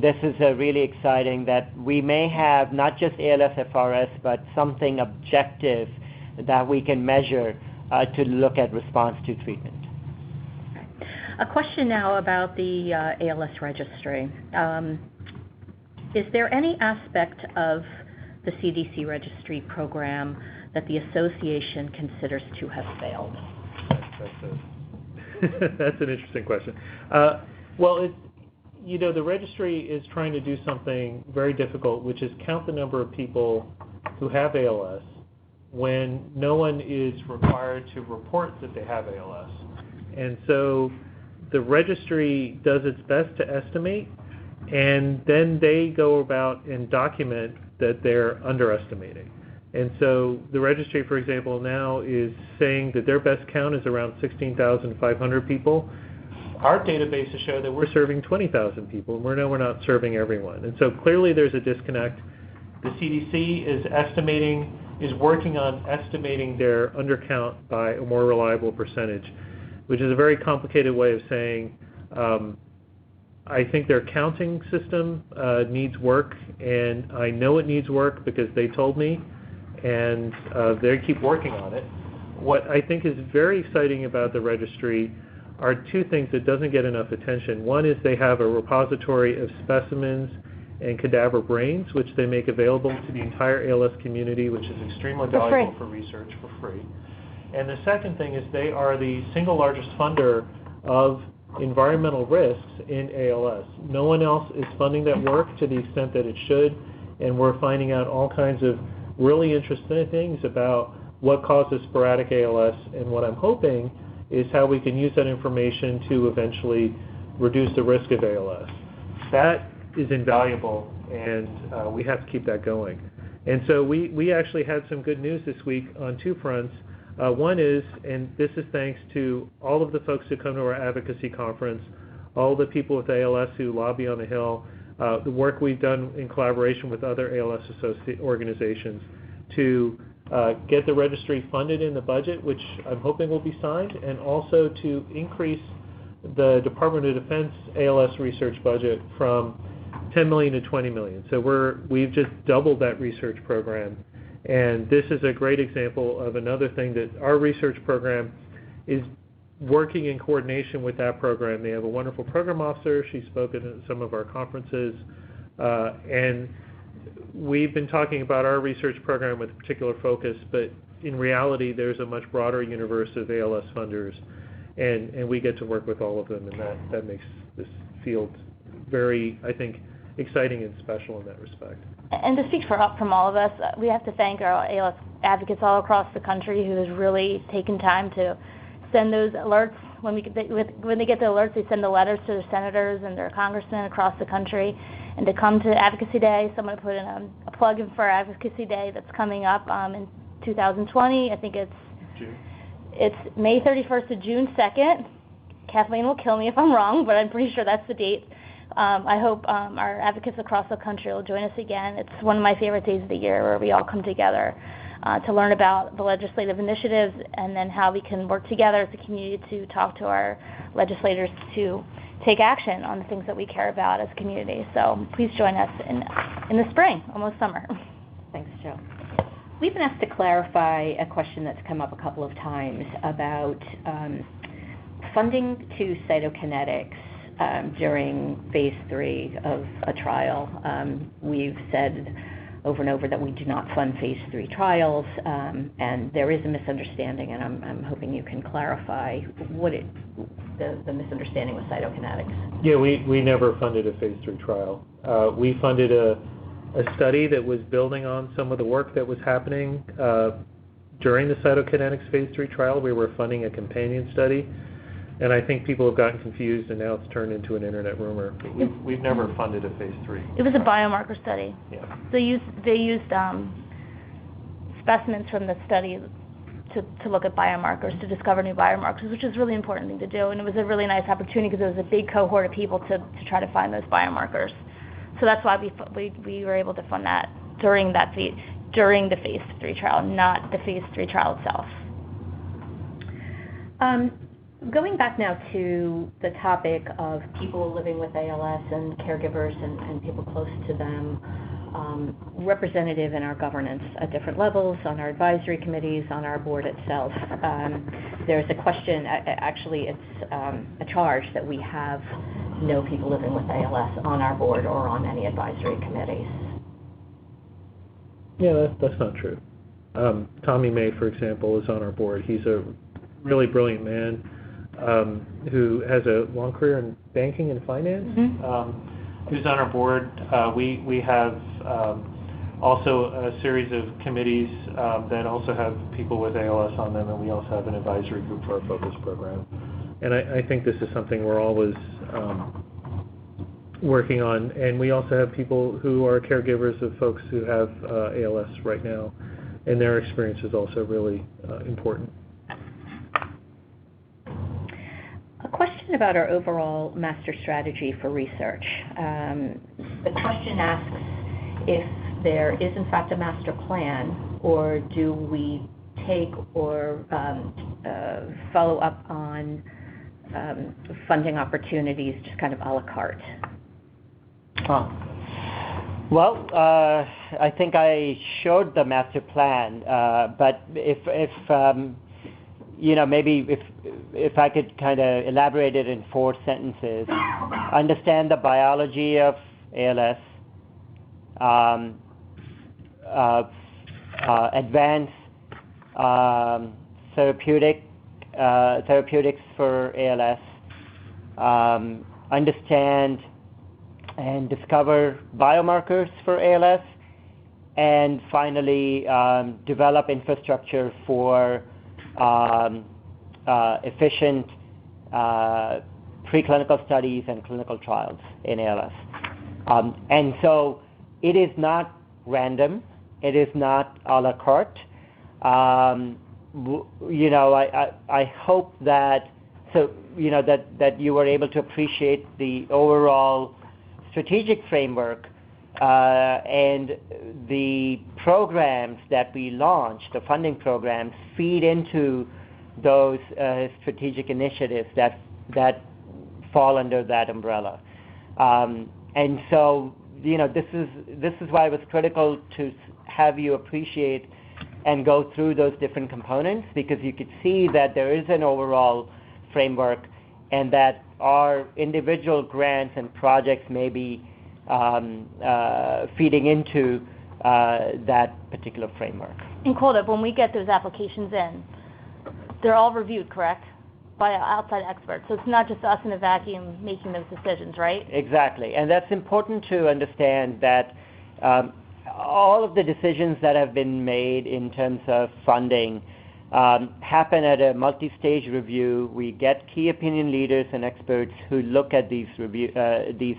this is really exciting that we may have not just ALS-FRS, but something objective that we can measure to look at response to treatment. A question now about the ALS registry. Is there any aspect of the CDC registry program that the association considers to have failed? That's an interesting question. The registry is trying to do something very difficult, which is count the number of people who have ALS when no one is required to report that they have ALS. And so the registry does its best to estimate, and then they go about and document that they're underestimating. And so the registry, for example, now is saying that their best count is around 16,500 people. Our databases show that we're serving 20,000 people, and we're not serving everyone. And so clearly there's a disconnect. The CDC is working on estimating their undercount by a more reliable percentage, which is a very complicated way of saying I think their counting system needs work, and I know it needs work because they told me, and they keep working on it. What I think is very exciting about the registry are two things that doesn't get enough attention. One is they have a repository of specimens and cadaver brains, which they make available to the entire ALS community, which is extremely valuable for research for free. And the second thing is they are the single largest funder of environmental risks in ALS. No one else is funding that work to the extent that it should, and we're finding out all kinds of really interesting things about what causes sporadic ALS, and what I'm hoping is how we can use that information to eventually reduce the risk of ALS. That is invaluable, and we have to keep that going. And so we actually had some good news this week on two fronts. One is, and this is thanks to all of the folks who come to our advocacy conference, all the people with ALS who lobby on the Hill, the work we've done in collaboration with other ALS organizations to get the registry funded in the budget, which I'm hoping will be signed, and also to increase the Department of Defense ALS research budget from $10 million to $20 million. So we've just doubled that research program, and this is a great example of another thing that our research program is working in coordination with that program. They have a wonderful program officer. She's spoken at some of our conferences, and we've been talking about our research program with a particular focus, but in reality there's a much broader universe of ALS funders, and we get to work with all of them, and that makes this field very, I think, exciting and special in that respect. And to speak from all of us, we have to thank our ALS advocates all across the country who has really taken time to send those alerts. When they get the alerts, they send the letters to their senators and their congressmen across the country, and to come to Advocacy Day. So I'm going to put in a plug in for Advocacy Day that's coming up in 2020. I think it's June. It's May 31st to June 2nd. Kathleen will kill me if I'm wrong, but I'm pretty sure that's the date. I hope our advocates across the country will join us again. It's one of my favorite days of the year where we all come together to learn about the legislative initiatives, and then how we can work together as a community to talk to our legislators to take action on the things that we care about as a community. So please join us in the spring, almost summer. Thanks, Joe. We've been asked to clarify a question that's come up a couple of times about funding to cytokinetics during phase 3 of a trial. We've said over and over that we do not fund phase 3 trials, and there is a misunderstanding, and I'm hoping you can clarify what the misunderstanding with cytokinetics. Yeah, we never funded a phase 3 trial. We funded a study that was building on some of the work that was happening during the cytokinetics phase 3 trial. We were funding a companion study, and I think people have gotten confused, and now it's turned into an internet rumor. We've never funded a phase 3. It was a biomarker study. Yeah. They used specimens from the study to look at biomarkers, to discover new biomarkers, which is a really important thing to do, and it was a really nice opportunity because it was a big cohort of people to try to find those biomarkers. So that's why we were able to fund that during the phase 3 trial, not the phase 3 trial itself. Going back now to the topic of people living with ALS and caregivers and people close to them, representative in our governance at different levels, on our advisory committees, on our board itself. There's a question, actually it's a charge that we have no people living with ALS on our board or on any advisory committees. Yeah, that's not true. Tommy May, for example, is on our board. He's a really brilliant man who has a long career in banking and finance, who's on our board. We have also a series of committees that also have people with ALS on them, and we also have an advisory group for our focus program. And I think this is something we're always working on. And we also have people who are caregivers of folks who have ALS right now, and their experience is also really important. A question about our overall master strategy for research. The question asks if there is in fact a master plan, or do we take or follow up on funding opportunities just kind of a la carte? Well, I think I showed the master plan, but if maybe if I could kind of elaborate it in 4 sentences. Understand the biology of ALS, advance therapeutics for ALS, understand and discover biomarkers for ALS, and finally develop infrastructure for efficient preclinical studies and clinical trials in ALS. And so it is not random. It is not a la carte. I hope that that you were able to appreciate the overall strategic framework and the programs that we launched, the funding programs, feed into those strategic initiatives that fall under that umbrella. And so, this is why it was critical to have you appreciate and go through those different components, because you could see that there is an overall framework and that our individual grants and projects may be feeding into that particular framework. And Kuldip, when we get those applications in, they're all reviewed, correct, by outside experts? So it's not just us in a vacuum making those decisions, right? Exactly, and that's important to understand that all of the decisions that have been made in terms of funding happen at a multi-stage review. We get key opinion leaders and experts who look at these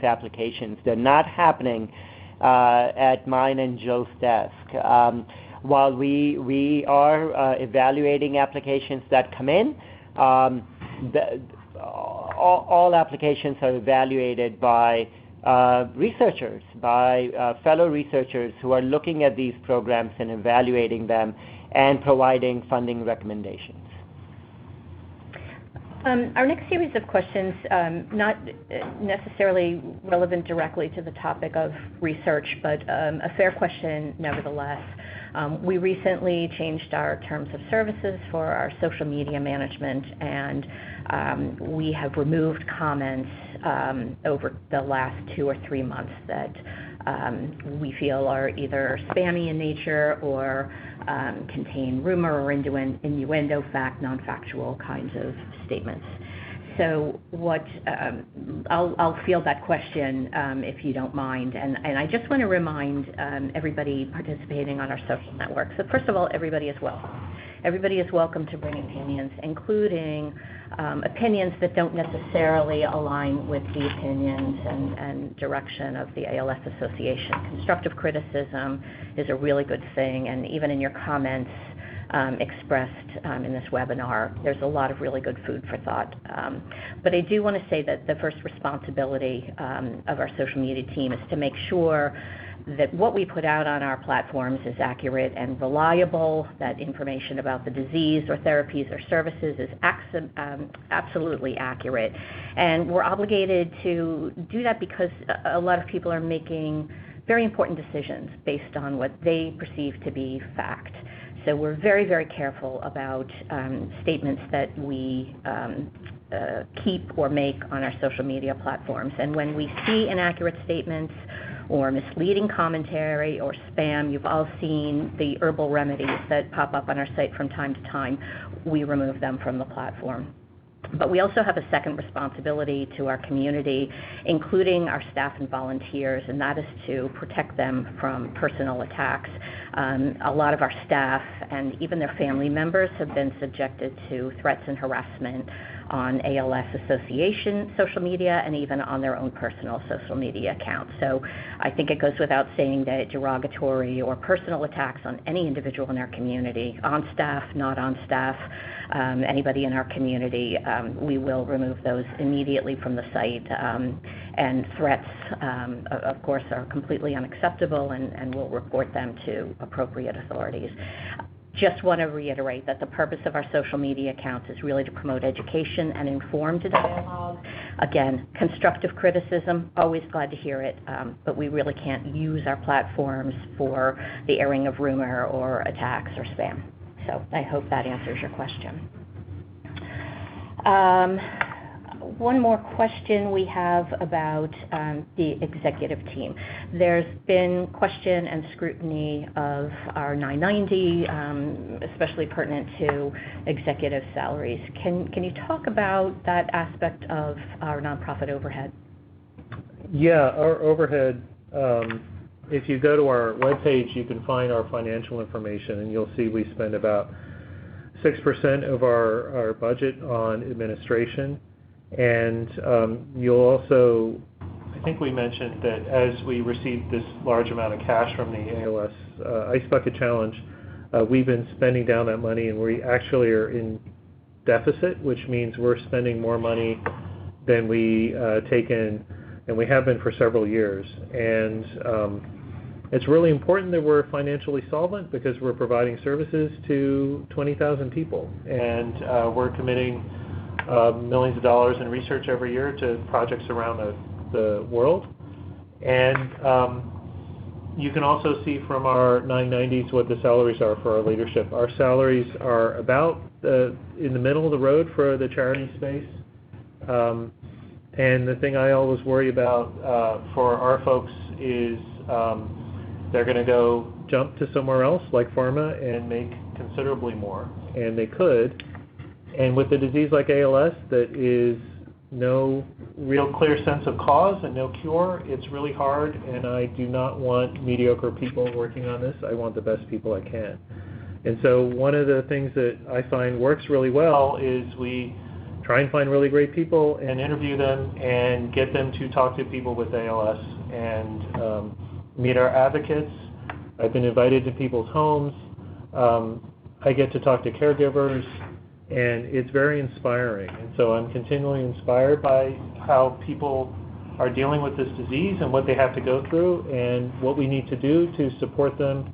applications. They're not happening at mine and Joe's desk. While we are evaluating applications that come in, all applications are evaluated by researchers, by fellow researchers who are looking at these programs and evaluating them and providing funding recommendations. Our next series of questions, not necessarily relevant directly to the topic of research, but a fair question nevertheless. We recently changed our terms of services for our social media management, and we have removed comments over the last 2 or 3 months that we feel are either spammy in nature or contain rumor or innuendo, fact, non-factual kinds of statements. So I'll field that question if you don't mind. And I just want to remind everybody participating on our social networks that, first of all, everybody is welcome. Everybody is welcome to bring opinions, including opinions that don't necessarily align with the opinions and direction of the ALS Association. Constructive criticism is a really good thing, and even in your comments expressed in this webinar, there's a lot of really good food for thought. But I do want to say that the first responsibility of our social media team is to make sure that what we put out on our platforms is accurate and reliable, that information about the disease or therapies or services is absolutely accurate. And we're obligated to do that because a lot of people are making very important decisions based on what they perceive to be fact. So we're very, very careful about statements that we keep or make on our social media platforms. And when we see inaccurate statements or misleading commentary or spam, you've all seen the herbal remedies that pop up on our site from time to time, we remove them from the platform. But we also have a second responsibility to our community, including our staff and volunteers, and that is to protect them from personal attacks. A lot of our staff and even their family members have been subjected to threats and harassment on ALS Association social media and even on their own personal social media accounts. So I think it goes without saying that derogatory or personal attacks on any individual in our community, on staff, not on staff, anybody in our community, we will remove those immediately from the site. And threats, of course, are completely unacceptable, and we'll report them to appropriate authorities. Just want to reiterate that the purpose of our social media accounts is really to promote education and informed dialogue. Again, constructive criticism, always glad to hear it, but we really can't use our platforms for the airing of rumor or attacks or spam. So I hope that answers your question. One more question we have about the executive team. There's been question and scrutiny of our 990, especially pertinent to executive salaries. Can you talk about that aspect of our nonprofit overhead? Yeah, our overhead, if you go to our webpage, you can find our financial information, and you'll see we spend about 6% of our budget on administration. And you'll also, I think we mentioned that as we received this large amount of cash from the ALS Ice Bucket Challenge, we've been spending down that money, and we actually are in deficit, which means we're spending more money than we take in, and we have been for several years. And it's really important that we're financially solvent because we're providing services to 20,000 people, and we're committing millions of dollars in research every year to projects around the world. And you can also see from our 990s what the salaries are for our leadership. Our salaries are about in the middle of the road for the charity space. And the thing I always worry about for our folks is they're going to go jump to somewhere else like pharma and make considerably more, and they could. And with a disease like ALS that is no real clear sense of cause and no cure, it's really hard, and I do not want mediocre people working on this. I want the best people I can. And so one of the things that I find works really well is we try and find really great people and interview them and get them to talk to people with ALS and meet our advocates. I've been invited to people's homes. I get to talk to caregivers, and it's very inspiring. And so I'm continually inspired by how people are dealing with this disease and what they have to go through and what we need to do to support them.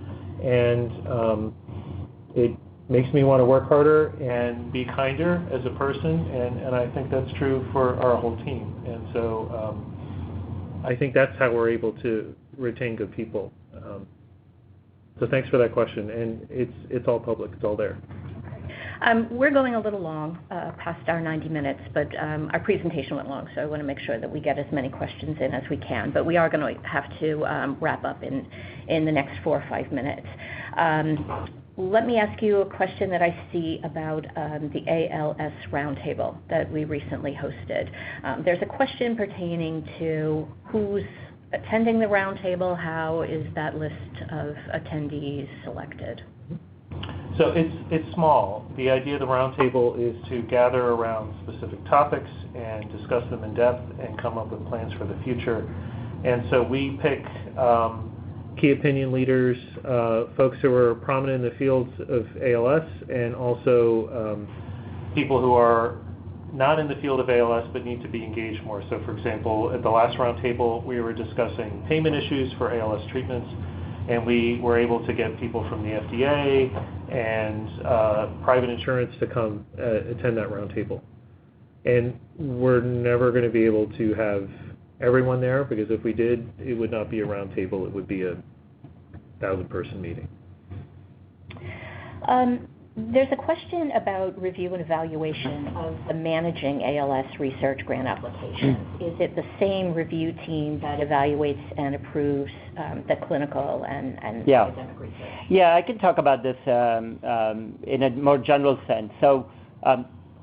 And it makes me want to work harder and be kinder as a person, and I think that's true for our whole team. And so I think that's how we're able to retain good people. So thanks for that question, and it's all public, it's all there. We're going a little long, past our 90 minutes, but our presentation went long, so I want to make sure that we get as many questions in as we can. But we are going to have to wrap up in the next 4 or 5 minutes. Let me ask you a question that I see about the ALS Roundtable that we recently hosted. There's a question pertaining to who's attending the roundtable. How is that list of attendees selected? So it's small. The idea of the roundtable is to gather around specific topics and discuss them in depth and come up with plans for the future. And so we pick key opinion leaders, folks who are prominent in the fields of ALS, and also people who are not in the field of ALS but need to be engaged more. So for example, at the last roundtable, we were discussing payment issues for ALS treatments, and we were able to get people from the FDA and private insurance to come attend that roundtable. And we're never going to be able to have everyone there, because if we did, it would not be a roundtable, it would be a 1,000-person meeting. There's a question about review and evaluation of the managing ALS research grant applications. Is it the same review team that evaluates and approves the clinical and academic research? Yeah, I can talk about this in a more general sense. So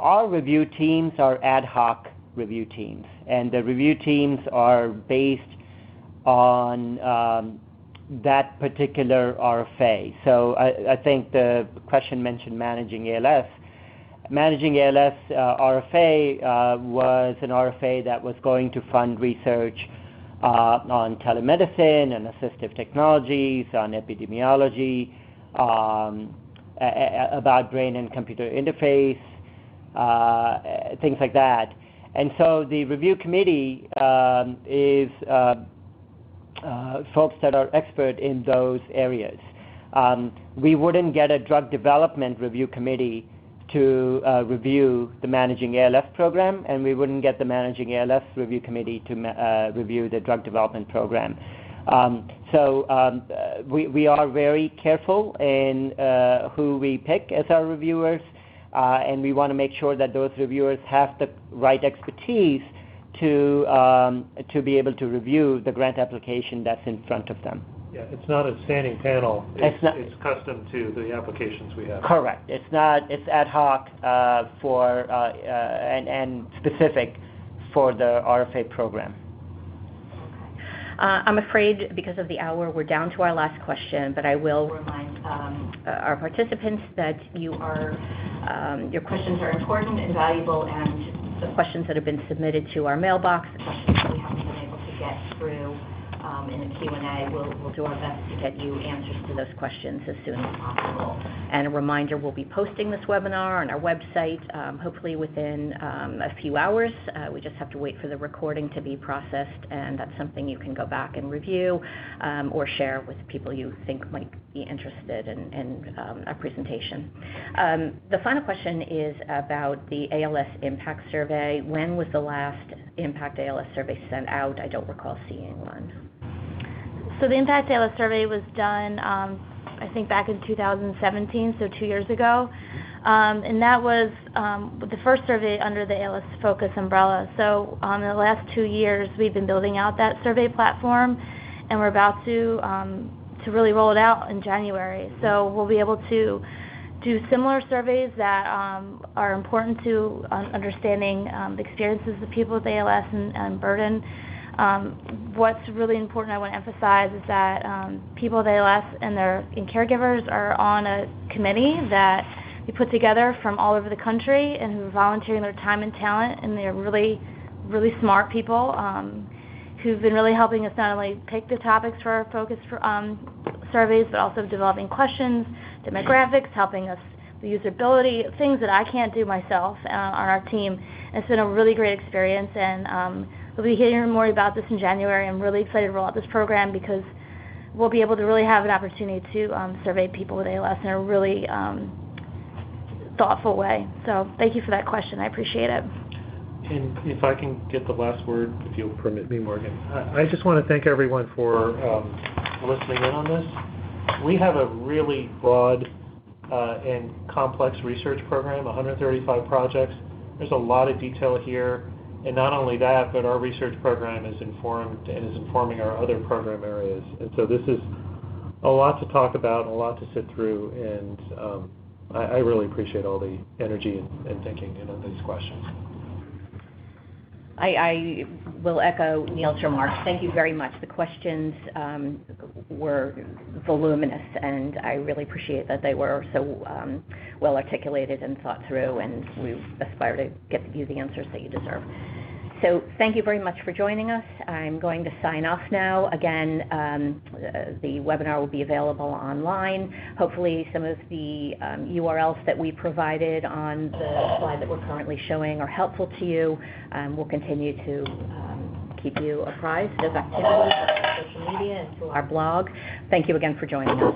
Our review teams are ad hoc review teams, and the review teams are based on that particular RFA. So I think the question mentioned managing ALS. Managing ALS RFA was an RFA that was going to fund research on telemedicine and assistive technologies, on epidemiology, about brain and computer interface, things like that. And so the review committee is folks that are expert in those areas. We wouldn't get a drug development review committee to review the Managing ALS program, and we wouldn't get the Managing ALS review committee to review the drug development program. So we are very careful in who we pick as our reviewers, and we want to make sure that those reviewers have the right expertise to be able to review the grant application that's in front of them. Yeah, it's not a standing panel. It's custom to the applications we have. Correct. It's not. It's ad hoc and specific for the RFA program. I'm afraid because of the hour, we're down to our last question, but I will remind our participants that your questions are important and valuable, and the questions that have been submitted to our mailbox, the questions that we haven't been able to get through in the Q&A, we'll do our best to get you answers to those questions as soon as possible. And a reminder, we'll be posting this webinar on our website, hopefully within a few hours. We just have to wait for the recording to be processed, and that's something you can go back and review or share with people you think might be interested in our presentation. The final question is about the ALS Impact Survey. When was the last Impact ALS Survey sent out? I don't recall seeing one. So the Impact ALS Survey was done, I think, back in 2017, so 2 years ago. And that was the first survey under the ALS Focus umbrella. So in the last 2 years, we've been building out that survey platform, and we're about to really roll it out in January. So we'll be able to do similar surveys that are important to understanding the experiences of people with ALS and burden. What's really important I want to emphasize is that people with ALS and their caregivers are on a committee that we put together from all over the country and who are volunteering their time and talent, and they're really, really smart people who've been really helping us not only pick the topics for our focus surveys, but also developing questions, demographics, helping us with usability, things that I can't do myself on our team. And it's been a really great experience, and we'll be hearing more about this in January. I'm really excited to roll out this program because we'll be able to really have an opportunity to survey people with ALS in a really thoughtful way. So thank you for that question. I appreciate it. And if I can get the last word, if you'll permit me, Morgan. I just want to thank everyone for listening in on this. We have a really broad and complex research program, 135 projects. There's a lot of detail here. And not only that, but our research program is informed and is informing our other program areas. And so this is a lot to talk about, a lot to sit through, and I really appreciate all the energy and thinking into these questions. I will echo Neil's remarks. Thank you very much. The questions were voluminous, and I really appreciate that they were so well articulated and thought through, and we aspire to get you the answers that you deserve. So thank you very much for joining us. I'm going to sign off now. Again, the webinar will be available online. Hopefully some of the URLs that we provided on the slide that we're currently showing are helpful to you. We'll continue to keep you apprised of activities on social media and through our blog. Thank you again for joining us.